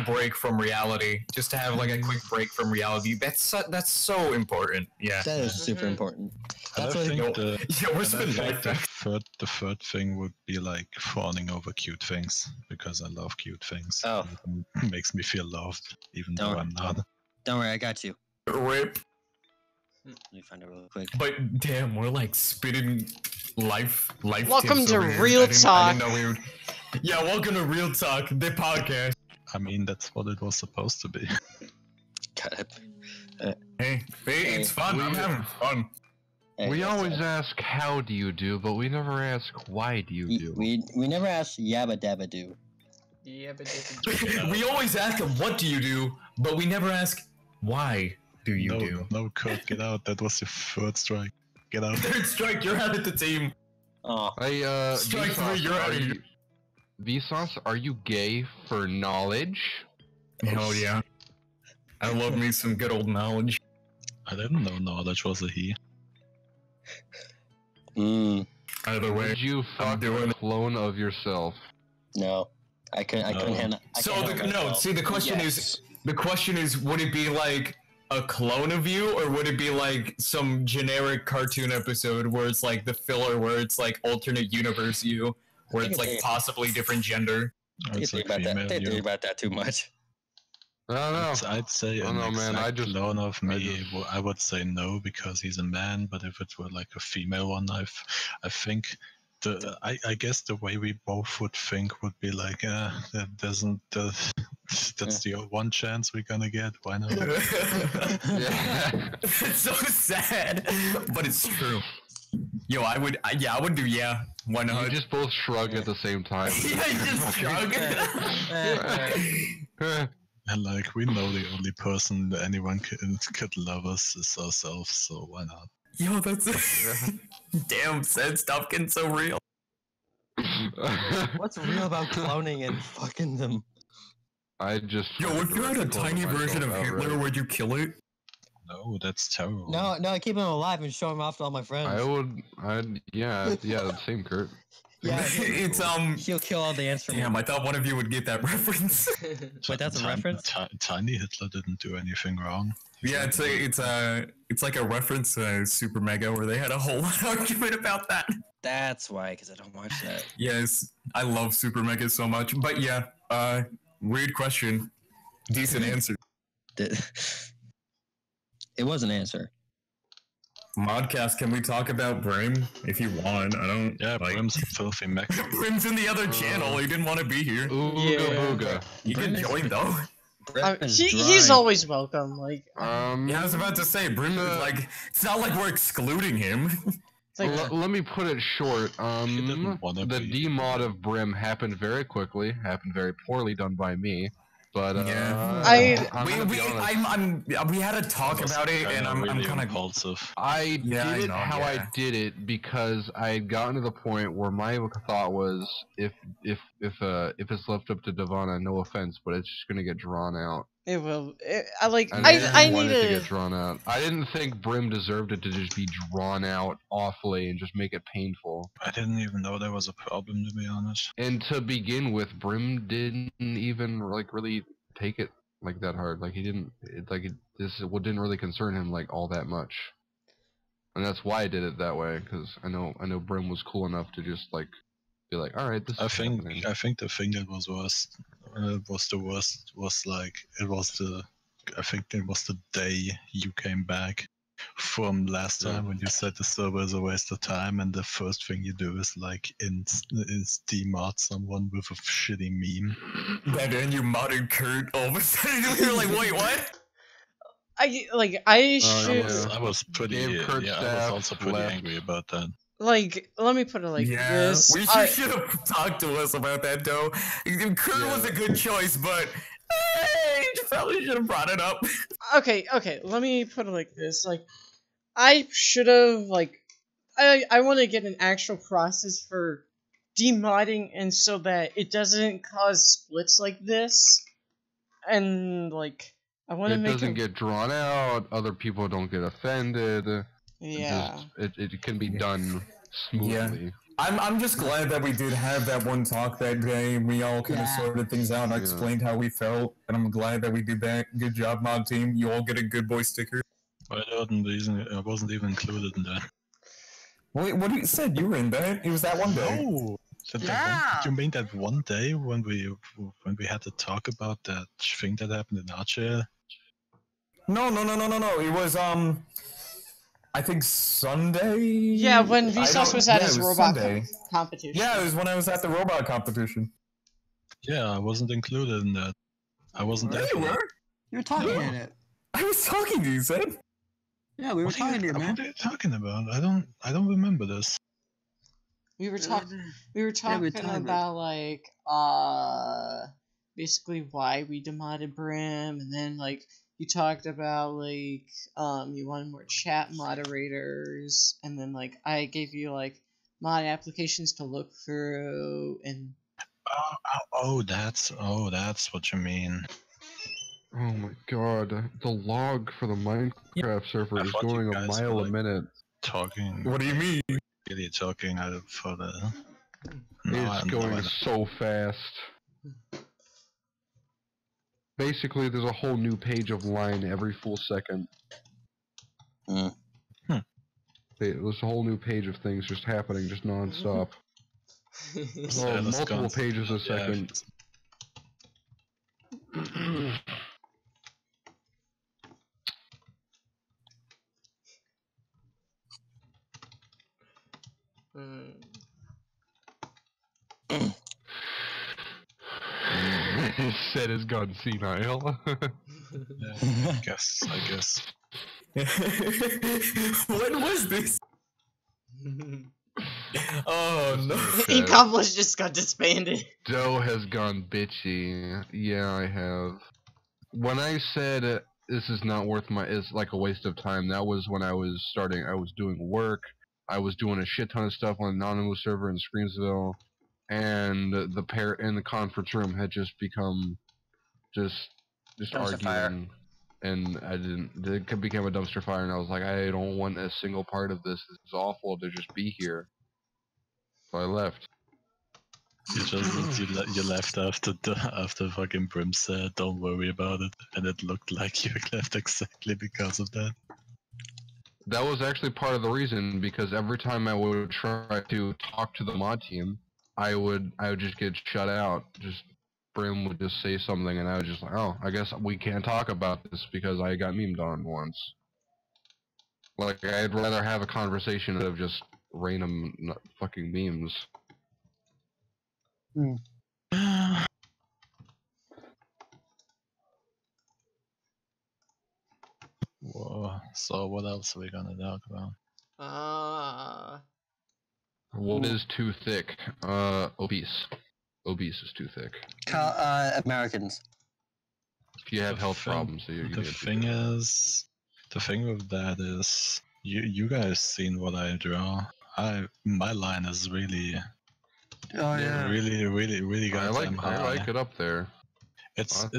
break from reality, just to have like a quick break from reality. That's so important. Yeah. That is super important. And That's I what think we're spending the third thing would be like fawning over cute things, because I love cute things. Oh. It makes me feel loved, even Don't- though I'm not. Don't worry, I got you. Rip. Let me find it real quick. But damn, we're like spitting life. Welcome tips to over here. Real I didn't Talk. know we would. Yeah, welcome to Real Talk, the podcast. I mean, that's what it was supposed to be. Got it. Hey, it's fun. I'm having fun. Hey, We that's always all. ask how do you do, but we never ask why do you do. We never ask Yabba Dabba Do. Yeah, but We always ask him, what do you do? But we never ask, why do you no, do? no, Kurt, get out. That was your third strike. Get out. Third strike, you're out of the team. Oh, Hey, Strike Vsauce, three, you're out of here. Vsauce, are you gay for knowledge? Hell yeah. I love me some good old knowledge. I didn't know knowledge was a he. Either way. Would you fuck doing a it. clone of yourself? no. I couldn't handle. I So couldn't handle myself. the question is, would it be like a clone of you, or would it be like some generic cartoon episode where it's like the filler, where it's like alternate universe you, where it's like possibly different gender? They It's think like about that. female They you. think about that too much. I don't know. I'd say I an don't know, man, exact I just- clone of me. just- I would say no, because he's a man. But if it were like a female one, I think I guess the way we both would think would be like, that doesn't. That's the one chance we're gonna get. Why not? Yeah. It's so sad, but it's true. Yo, I would do yeah. Why not? You just both shrug at the same time. Yeah, you just shrug. And like, we know the only person that anyone could love us is ourselves. So why not? Yo, that's damn, said stop getting so real. What's real about cloning and fucking them? I just. Yo, if you had a tiny version of Hitler, would you kill it? No, that's terrible. No, I keep him alive and show him off to all my friends. Yeah, same Kurt. Yeah, It's he'll kill all the instruments. Damn, I thought one of you would get that reference. Wait, that's a reference? Tiny Hitler didn't do anything wrong. Yeah, it's like a reference to Super Mega where they had a whole argument about that. That's why, because I don't watch that. Yes, I love Super Mega so much. But yeah, weird question, decent answer. It was an answer. Modcast, can we talk about Brim if you want? I don't. Yeah, like. Brim's a filthy mech. Brim's in the other channel. He didn't want to be here. Ooga Yeah. booga. He can join though. he's always welcome. Like, Yeah, I was about to say Brim. Like, it's not like we're excluding him. it's like Let me put it short. didn't wanna The be. demod of Brim happened very quickly. Happened very poorly done by me. But Yeah. I'm gonna be honest. We had a talk about it, and I'm really kind of. impulsive. I Yeah, I did it know, how I yeah. did it because I had gotten to the point where my thought was if it's left up to Devana, no offense, but it's just gonna get drawn out. it will. I I didn't want need it to to. get drawn out. I didn't think Brim deserved it to just be drawn out awfully and just make it painful. I didn't even know there was a problem, to be honest. And to begin with, Brim didn't even like really take it like that hard. Like he didn't. This didn't really concern him like all that much. And that's why I did it that way, because I know Brim was cool enough to just like be like, all right, this. I is happening. think the thing that was worst was like I think it was the day you came back from last time when you said the server is a waste of time, and the first thing you do is like is demod someone with a shitty meme. And then you modded Kurt. All of a sudden, you're like, wait, what? I I should. was pretty. Gave Kurt Yeah, I was staff, also pretty left. angry about that. like, let me put it like yeah, this. we should have talked to us about that, though. Kurt was a good choice, but you probably should have brought it up. Okay, let me put it like this. Like, I should have, like, I want to get an actual process for demodding, and so that it doesn't cause splits like this. And, like, I want to It make doesn't get drawn out. Other people don't get offended. Yeah. It can be done smoothly. I'm just glad that we did have that one talk that day, and we all kind of sorted things out and explained how we felt, and I'm glad that we did that. Good job, mod team. You all get a good boy sticker. I wasn't even included in that. Wait, what you said? You were in that? It was that one day. No! You mean that one day when we had to talk about that thing that happened in Archer? No. It was, I think Sunday? Yeah, when Vsauce was at his robot competition. Yeah, it was when I was at the robot competition. Yeah, I wasn't included in that. I wasn't there. You were? You were talking in it. I was talking to you, Sid. Yeah, we were talking to you, man. What are you talking about? I don't remember this. We were talking about, like, basically why we demodded Brim, and then, like, you talked about, like, you wanted more chat moderators, and then, like, I gave you, like, mod applications to look through, and... That's what you mean. Oh my god, the log for the Minecraft server is going a mile a minute. Talking. What do you mean? Really talking for the... It's going so fast. Basically, there's a whole new page of line every full second. There's a whole new page of things just happening, just non-stop. Multiple pages a second. Said has gone senile. Yeah, I guess. What was this? Oh no. Incompletion just got disbanded. Joe has gone bitchy. Yeah, I have. When I said this is not worth it's like a waste of time, that was when I was doing work. I was doing a shit ton of stuff on an anonymous server in Screensville, and the pair in the conference room had just become just arguing, and it became a dumpster fire, and I was like, I don't want a single part of this. This is awful to just be here. So I left. You left after fucking Brim said, "Don't worry about it," and it looked like you left exactly because of that. That was actually part of the reason, because every time I would try to talk to the mod team, I would just get shut out. Just Brim would just say something, and I was just like, oh, I guess we can't talk about this because I got memed on once. Like, I'd rather have a conversation of just random fucking memes. Whoa. So what else are we gonna talk about? What is too thick? Obese. Obese is too thick. Americans. If you have health problems, so you're the thing with that is, you guys seen what I draw. My line is really, really goddamn high. I like it up there. It's a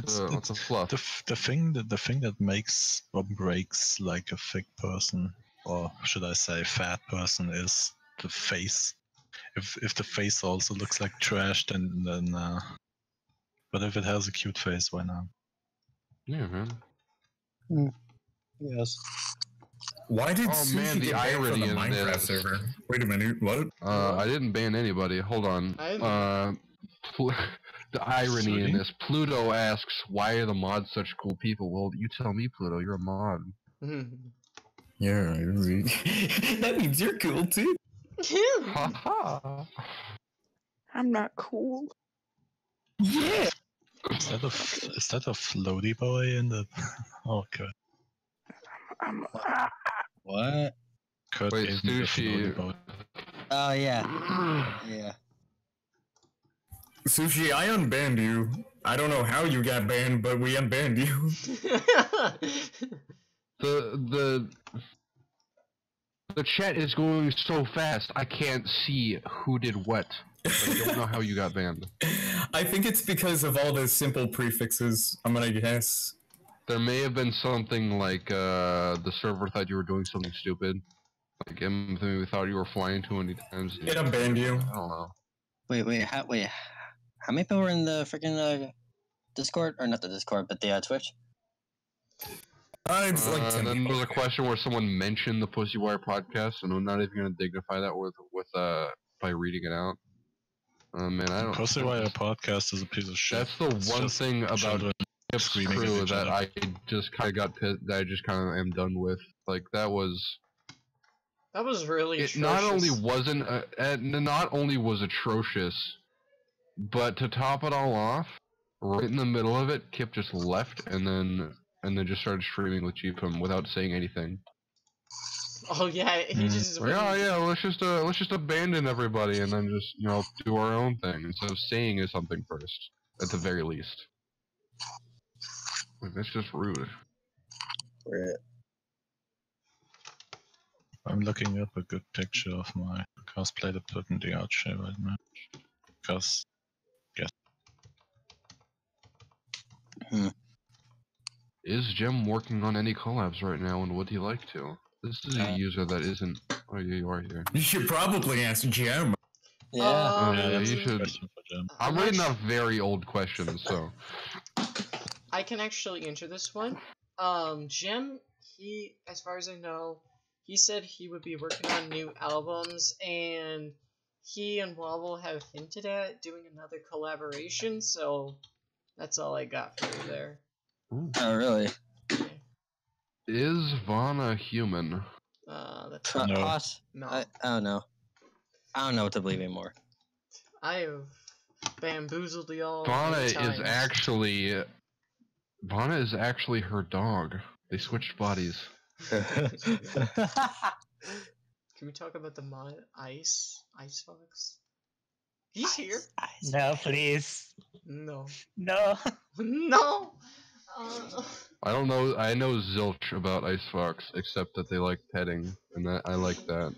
fluff. The thing that makes or breaks like a thick person, or should I say fat person, is the face. If the face also looks like trash, then but if it has a cute face, why not? Yeah, man. Yes. Why did man, the irony from the in Minecraft this. server? Wait a minute, what? I didn't ban anybody. Hold on. The irony in this. Pluto asks, why are the mods such cool people? Well, you tell me, Pluto. You're a mod. Yeah, that means you're cool too. Haha. I'm not cool. Yeah. Is that a floaty boy in the? Oh god. I'm What? Kurt Wait, gave me a Sushi. floaty boat. Oh yeah. Yeah. Sushi, I unbanned you. I don't know how you got banned, but we unbanned you. The chat is going so fast, I can't see who did what. I don't know how you got banned. I think it's because of all the simple prefixes, I'm gonna guess. There may have been something like the server thought you were doing something stupid. Like we thought you were flying too many times. It unbanned you. I don't know. Wait. How many people were in the freaking Discord, or not the Discord, but the Twitch? It's like 10 then people. there was a question where someone mentioned the Pussywire podcast, and I'm not even gonna dignify that with by reading it out. Man, I don't. Pussywire podcast is a piece of shit. That's the It's one just thing about children Skip's screaming at crew each that other. I just kind of got pissed. That I just kind of am done with. Like that was. That was really It atrocious. not only was atrocious, but to top it all off, right in the middle of it, Kip just left and then just started streaming with Jeepum without saying anything. Oh yeah, he just Like, oh yeah, let's just abandon everybody and then just do our own thing instead of saying something first, at the very least. Like, that's just rude. Right. I'm looking up a good picture of my cosplay to put in the outshare right now. Because, yes. Is Jem working on any collabs right now, and would he like to? This is a user that isn't. Oh yeah, you are here. You should probably ask Jem. Yeah. Yeah, that's you a should. question for Jem. I'm reading off very old questions, so. I can actually answer this one. Jim, he, as far as I know, he said he would be working on new albums, and he and Wobble have hinted at doing another collaboration, so that's all I got for you there. Oh really? Is Vana human? That's No. no. I don't know. I don't know what to believe anymore. I have bamboozled y'all. Vana many is times. actually. Vana is actually her dog. They switched bodies. Can we talk about the mod Ice Fox? He's here. No, please. No. No. No. I don't know. I know zilch about Ice Fox, except that they like petting, and I like that.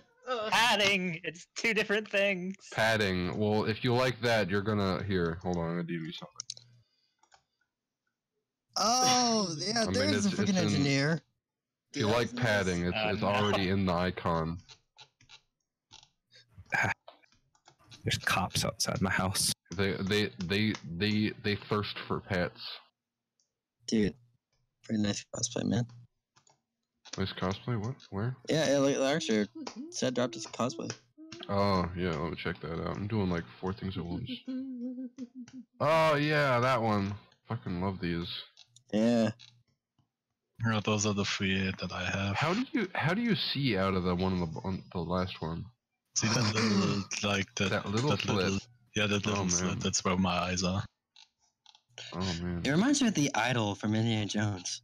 Padding. It's two different things. Padding. Well, if you like that, you're gonna here. Hold on, I'm gonna do you something. Oh yeah, mean, there's a it's freaking in- engineer. If you Yeah, like that's nice. padding, it's No. already in the icon. There's cops outside my house. They thirst for pets. Dude, pretty nice cosplay, man. Nice cosplay. What? Where? Yeah, like actually, Seth dropped his cosplay. Oh yeah, let me check that out. I'm doing like 4 things at once. Oh yeah, that one. Fucking love these. Yeah. Yeah, those are the 3 that I have. How do you see out of the one on the last one? See that little, like That little slit. Yeah, that little Oh, slit. man. That's where my eyes are. Oh man. It reminds me of the Idol from Indiana Jones.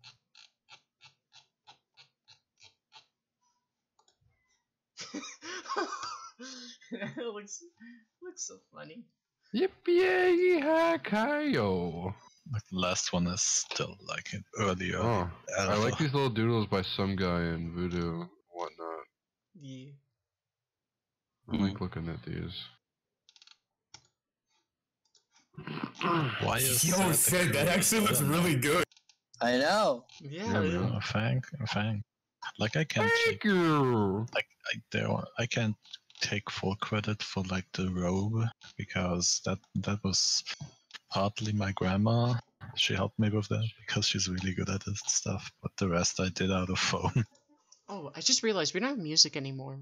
It looks so funny. Yippee Hakayo. Like the last one is still like an earlier. Oh, I alpha. like these little doodles by some guy in Voodoo and whatnot. Yeah. I like looking at these. Why is Yo, said that actually looks really good. I know. Yeah. Yeah, man. Oh, thank. Like I can't Thank you. I can't take full credit for like the robe because that was partly my grandma. She helped me with that because she's really good at this stuff. But the rest I did out of phone. Oh, I just realized we don't have music anymore.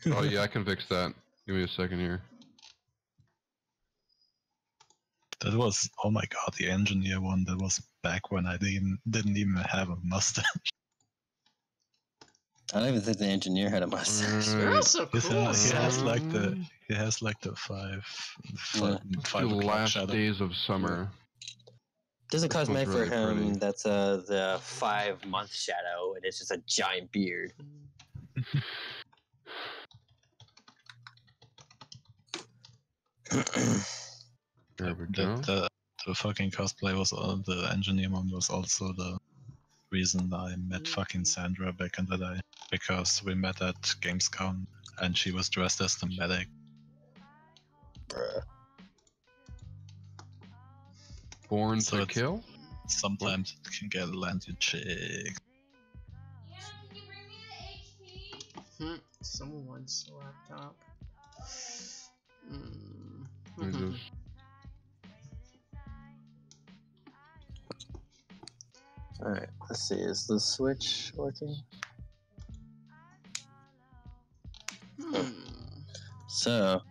Oh yeah, I can fix that. Give me a second here. That was, oh my god, the engineer one. That was back when I didn't even have a mustache. I don't even think the engineer had a mustache. You're also He cool. has Sam. like the five The o'clock last shadow. days of summer. There's a This cosplay one's for really him pretty. that's the 5-month shadow, and it's just a giant beard. There we go. The fucking cosplay was the engineer one was also the reason I met fucking Sandra back in the day, because we met at Gamescom and she was dressed as the medic. Bruh. Born So to it's- kill? Sometimes it can get a land you chick. Someone wants a laptop. Let me just- Alright, let's see, is the Switch working? So,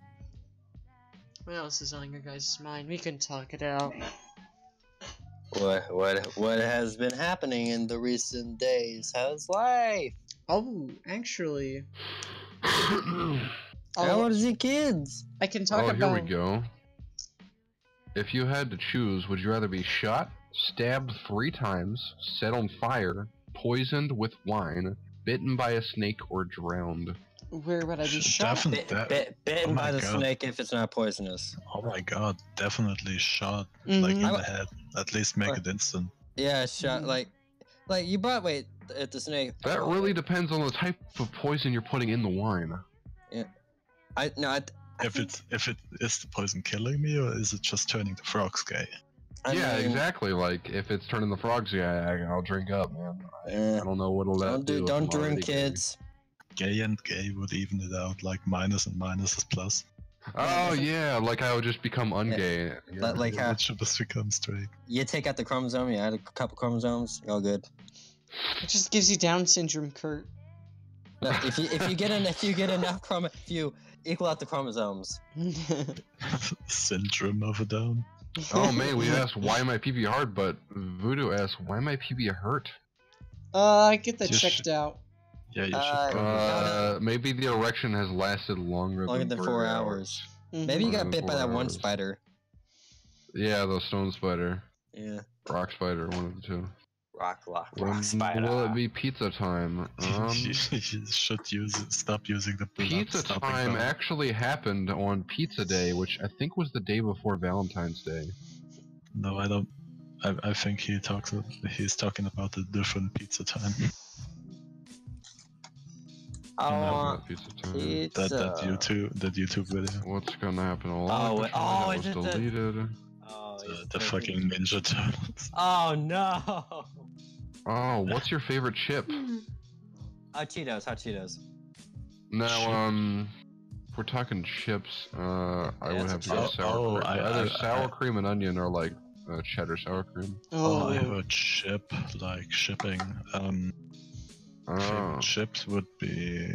What else is on your guys' mind? We can talk it out. what has been happening in the recent days? How's life? Oh, actually, How old is your kids? I can talk Oh, about. here we go. If you had to choose, would you rather be shot, stabbed 3 times, set on fire, poisoned with wine, bitten by a snake, or drowned? Where would I be shot? Bitten Oh my by the God. snake if it's not poisonous. Oh my god, definitely shot Mhm. like in the head. At least make it instant. Yeah, shot like you brought at the snake. That really depends on the type of poison you're putting in the wine. If it is the poison killing me, or is it just turning the frogs gay? Yeah, exactly. Like if it's turning the frogs, yeah, I'll drink up, man. I don't know what'll that do. if Don't I'm drink, already gay. kids. Gay and gay would even it out, like minus and minus is plus. Oh yeah, like I would just become ungay. Yeah. Like how It should just become straight. you take out the chromosome, you add a couple chromosomes, you're all good. It just gives you Down syndrome, Kurt. No, if you get enough if you equal out the chromosomes. Syndrome of a Down. Oh man, we asked why my pee hard, but Voodoo asked why my pee hurt. I get that Just- checked out. Yeah, you should go. Maybe the erection has lasted longer Than 4 hours. Maybe you got bit by that one spider. Yeah, the stone spider. Yeah. Rock spider, one of the two. Rock When spider. will it be pizza time? You should stop using the Pizza stopping time power. actually happened on Pizza Day, which I think was the day before Valentine's Day. No, I don't. I think he's talking about a different pizza time. Pizza time. That YouTube video. What's gonna happen? A lot that was deleted. The fucking Ninja Turtles. Oh no! Oh, what's your favorite chip? Hot Cheetos. Now, if we're talking chips, I would have to go chip. sour cream. Either I- sour cream and onion or like cheddar sour cream. Oh, I have a chip, like shipping. Oh. Favorite chips would be,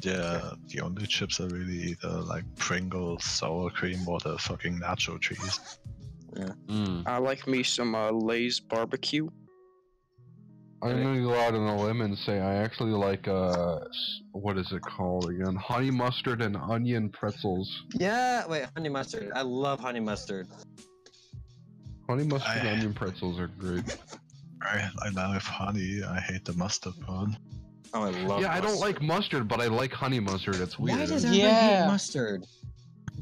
the only chips I really eat are like Pringles, sour cream, or the fucking nacho cheese. Yeah. I like me some Lay's barbecue. I'm gonna go out on a limb and say I actually like what is it called again? Honey mustard and onion pretzels. Yeah, wait, honey mustard. I love honey mustard. Honey mustard and onion pretzels are great. I love honey. I hate the mustard part. Oh, I love. Yeah, I don't like mustard, but I like honey mustard. It's weird. Why does everybody hate mustard?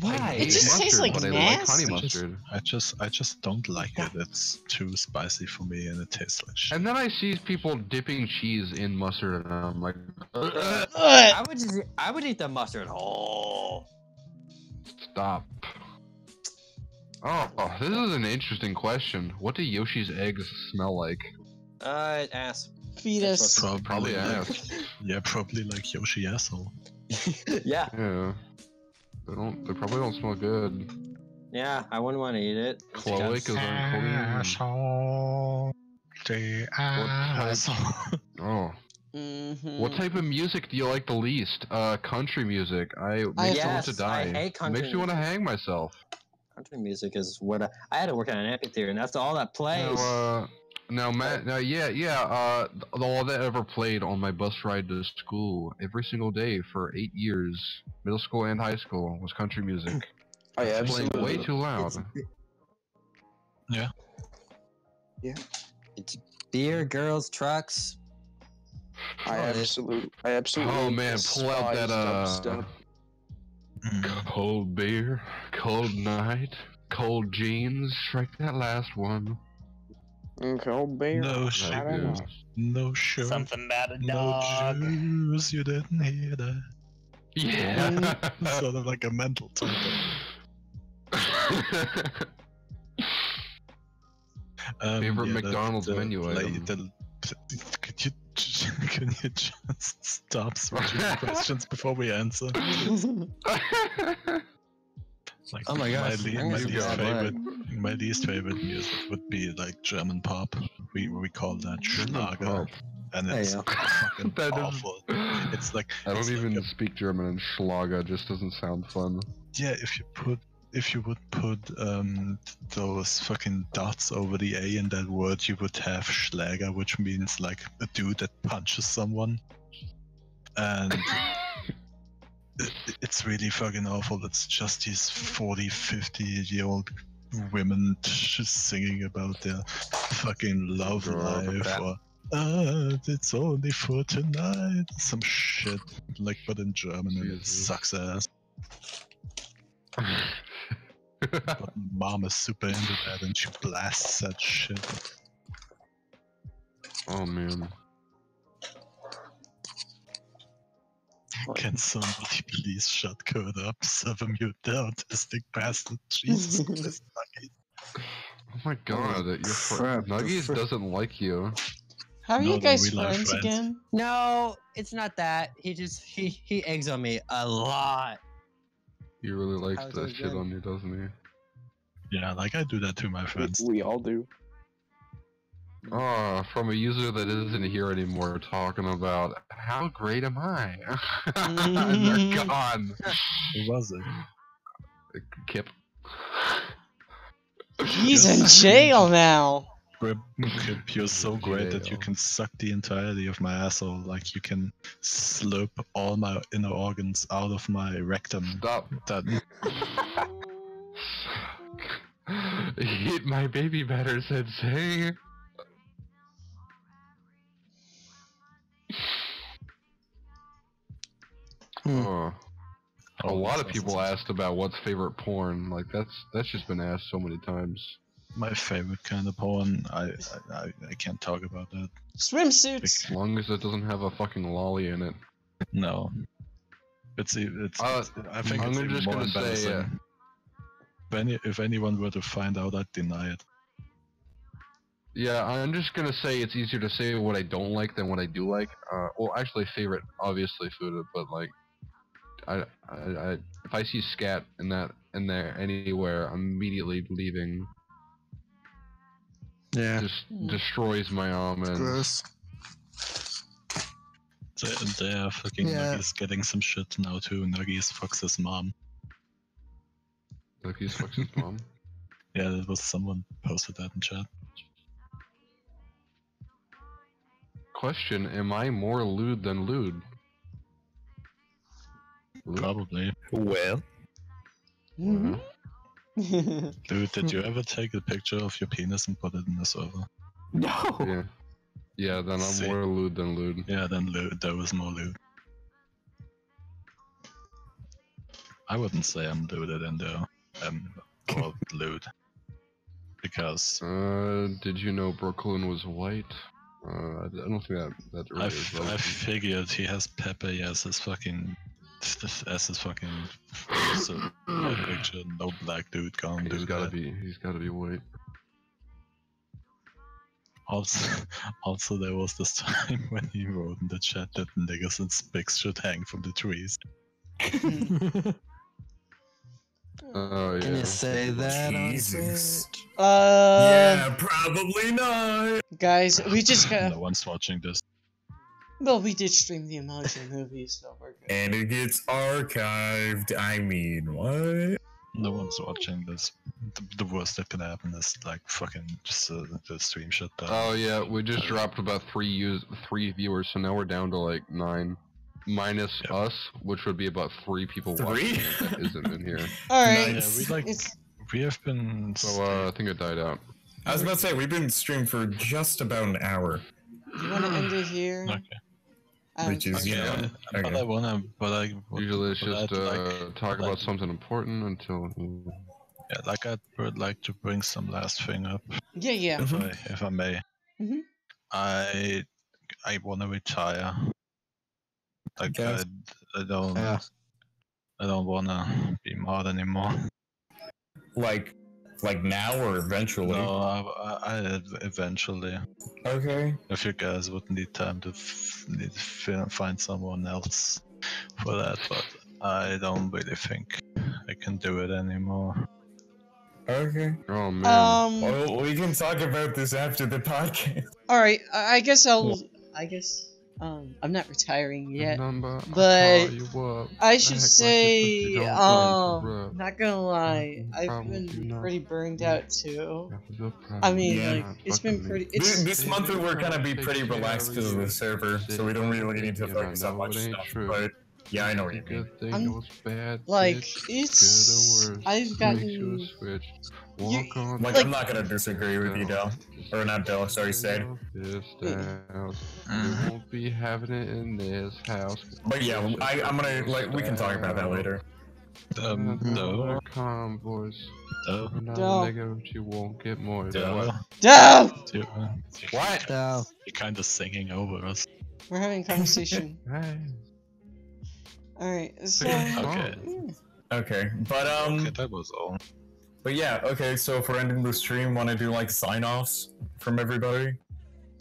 I Why? hate mustard, but I like honey mustard. I just don't like it. It's too spicy for me, and it tastes like shit. And then I see people dipping cheese in mustard, and I'm like, I would eat the mustard whole. stop. Oh, this is an interesting question. What do Yoshi's eggs smell like? Ass. Fetus. Probably ass. Yeah, probably like Yoshi asshole. Yeah. Yeah. They probably don't smell good. Yeah, I wouldn't want to eat it. Cloacas aren't clean. Oh. What type of music do you like the least? Country music. Makes me want to die. I hate country Makes me want to hang myself. Country music is what I had to work on an amphitheater, and that's all that plays. Now, Matt. Now, all that ever played on my bus ride to school every single day for 8 years, middle school and high school, was country music. Oh yeah, It's playing way too loud. Yeah. Yeah. It's beer, girls, trucks. I absolutely Oh man, pull out that dubstep. cold beer, cold night, cold jeans. Strike that last one. Cold beer. No I shit. don't know. No shirt. Something about a No dog. Jews, you didn't hear that. Yeah. Sort of like a mental topic. Favorite McDonald's menu item? Can you just stop switching questions before we answer? Like, Oh my gosh, my least favorite music would be like German pop. We call that Schlager, and it's fucking awful. It's like I don't even speak German, and Schlager just doesn't sound fun. Yeah, if you would put those fucking dots over the A in that word, you would have Schlager, which means like a dude that punches someone, and it's really fucking awful. It's just these 40, 50-year-old women just singing about their fucking love life, or it's only for tonight, some shit like, but in German, and it sucks ass. But mom is super into that, and she blasts that shit. Oh man. Can somebody please shut Code up? Mute the autistic bastard. Jesus Christ, Nuggies. Oh my god, Nuggies doesn't like you. How are No, you guys we love friends friends. again? No, it's not that. He eggs on me a lot. He really likes How's that it shit going? on you, doesn't he? Yeah, like I do that to my friends. We all do. Oh, from a user that isn't here anymore, talking about how great am I? They're gone. Who was it? Kip. He's in jail now. Brim, Kip, you're so great that you Jail. can suck the entirety of my asshole. Like you can slurp all my inner organs out of my rectum. Stop. That Eat my baby better, Sensei. Oh. A lot of people asked about what's favorite porn. Like that's just been asked so many times. my favorite kind of porn. I can't talk about that. Swimsuits. As long as it doesn't have a fucking lolly in it. No. I think I'm it's even just more gonna say, embarrassing. If anyone were to find out, I'd deny it. Yeah, I'm just gonna say it's easier to say what I don't like than what I do like. Well, actually, favorite, obviously, food, but like, I if I see scat in there anywhere, I'm immediately leaving. Yeah. Just destroys my almonds. Gross. They are fucking Yeah. Nuggies getting some shit now too. Nuggies fucks his mom. Nuggies fucks his mom. Yeah, there was someone posted that in chat. Question: am I more lewd than lewd? Lewd? Probably. Well. Mhm. Dude, did you ever take a picture of your penis and put it in the server? No. Yeah. Yeah, then I'm See. more lewd than lewd. Yeah, then there was more lewd. I wouldn't say I'm lewder than though. Or lewd. Because Did you know Brooklyn was white? I don't think that really is I relevant. figured he has Pepe as his fucking so, white picture. No black dude can't do He's gotta be white. Also, there was this time when he wrote in the chat that niggas and spics should hang from the trees. Oh Can yeah. you say that? Jesus. Yeah, probably not. guys, we just No got. one's watching this. Well, we did stream the emoji movie, so we're good. And it gets archived. I mean, what? No one's watching this. The worst that can happen is like fucking just the stream shut down. Oh yeah, we just dropped about three viewers, so now we're down to like 9, minus us, which would be about 3 people watching it that isn't in here. Alright, Yeah, we have been. So I think it died out. I was about to say, we've been streaming for just about an hour. you want to end it here? Okay. Which is, you know, But okay. I wanna, but I Usually it's but just talk about something important until. Yeah, like I would like to bring some last thing up. Yeah. If I may. Mhm. I wanna retire. Like Yes. I don't wanna be mod anymore. Like now or eventually? No, I eventually. Okay. If you guys would need time to find someone else for that, but I don't really think I can do it anymore. Okay. Oh man. Well, we can talk about this after the podcast. All right. I guess I'm not retiring yet, but I should say, not gonna lie, I've been pretty burned out too. I mean, like, it's been pretty. This month we're gonna be pretty relaxed because of the server, so we don't really need to focus on much stuff. But yeah, I know what you mean. Like, it's. I've gotten. Like, I'm not gonna disagree with you, Del. Or not Del, sorry, Sid. We won't be having it in this house. But yeah, I'm gonna, like, we can talk about that later. No. Convoys. No. Not a nigga, but you won't get more. No. What? No. You're kind of singing over us. We're having a conversation. Alright, so. Okay, but Okay, that was all. But yeah, okay, so for ending the stream, wanna do like sign-offs from everybody?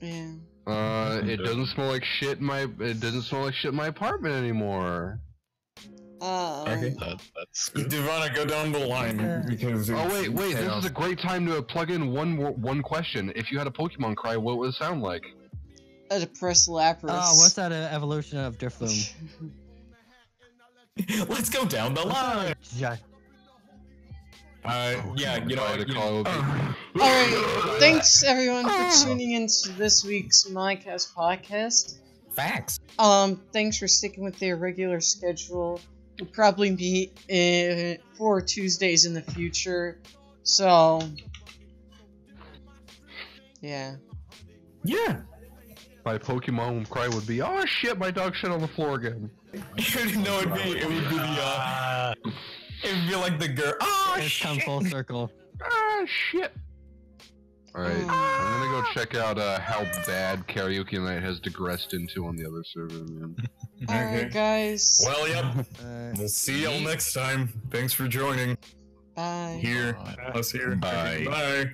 Yeah. It doesn't smell like shit in my apartment anymore. Okay. That's good. Devonna, go down the line because. Oh wait, this is a great time to plug in one question. If you had a Pokemon cry, what would it sound like? A depressed Lapras. Oh, what's that evolution of Drifloon? Let's go down the line. Yeah. Yeah, you know. Alright, thanks everyone for tuning into this week's MODCAST podcast. Facts. Thanks for sticking with their regular schedule. We'll probably be 4 Tuesdays in the future. So, yeah. Yeah. My Pokemon cry would be, oh shit, my dog shit on the floor again. No, it would be the it would be like the girl. Oh It's shit. come full circle. Ah shit. Alright, I'm gonna go check out how bad karaoke night has digressed into on the other server, man. Alright, guys. Well, yep. We'll see y'all next time. Thanks for joining. Bye. Here. Us here. Bye. Bye.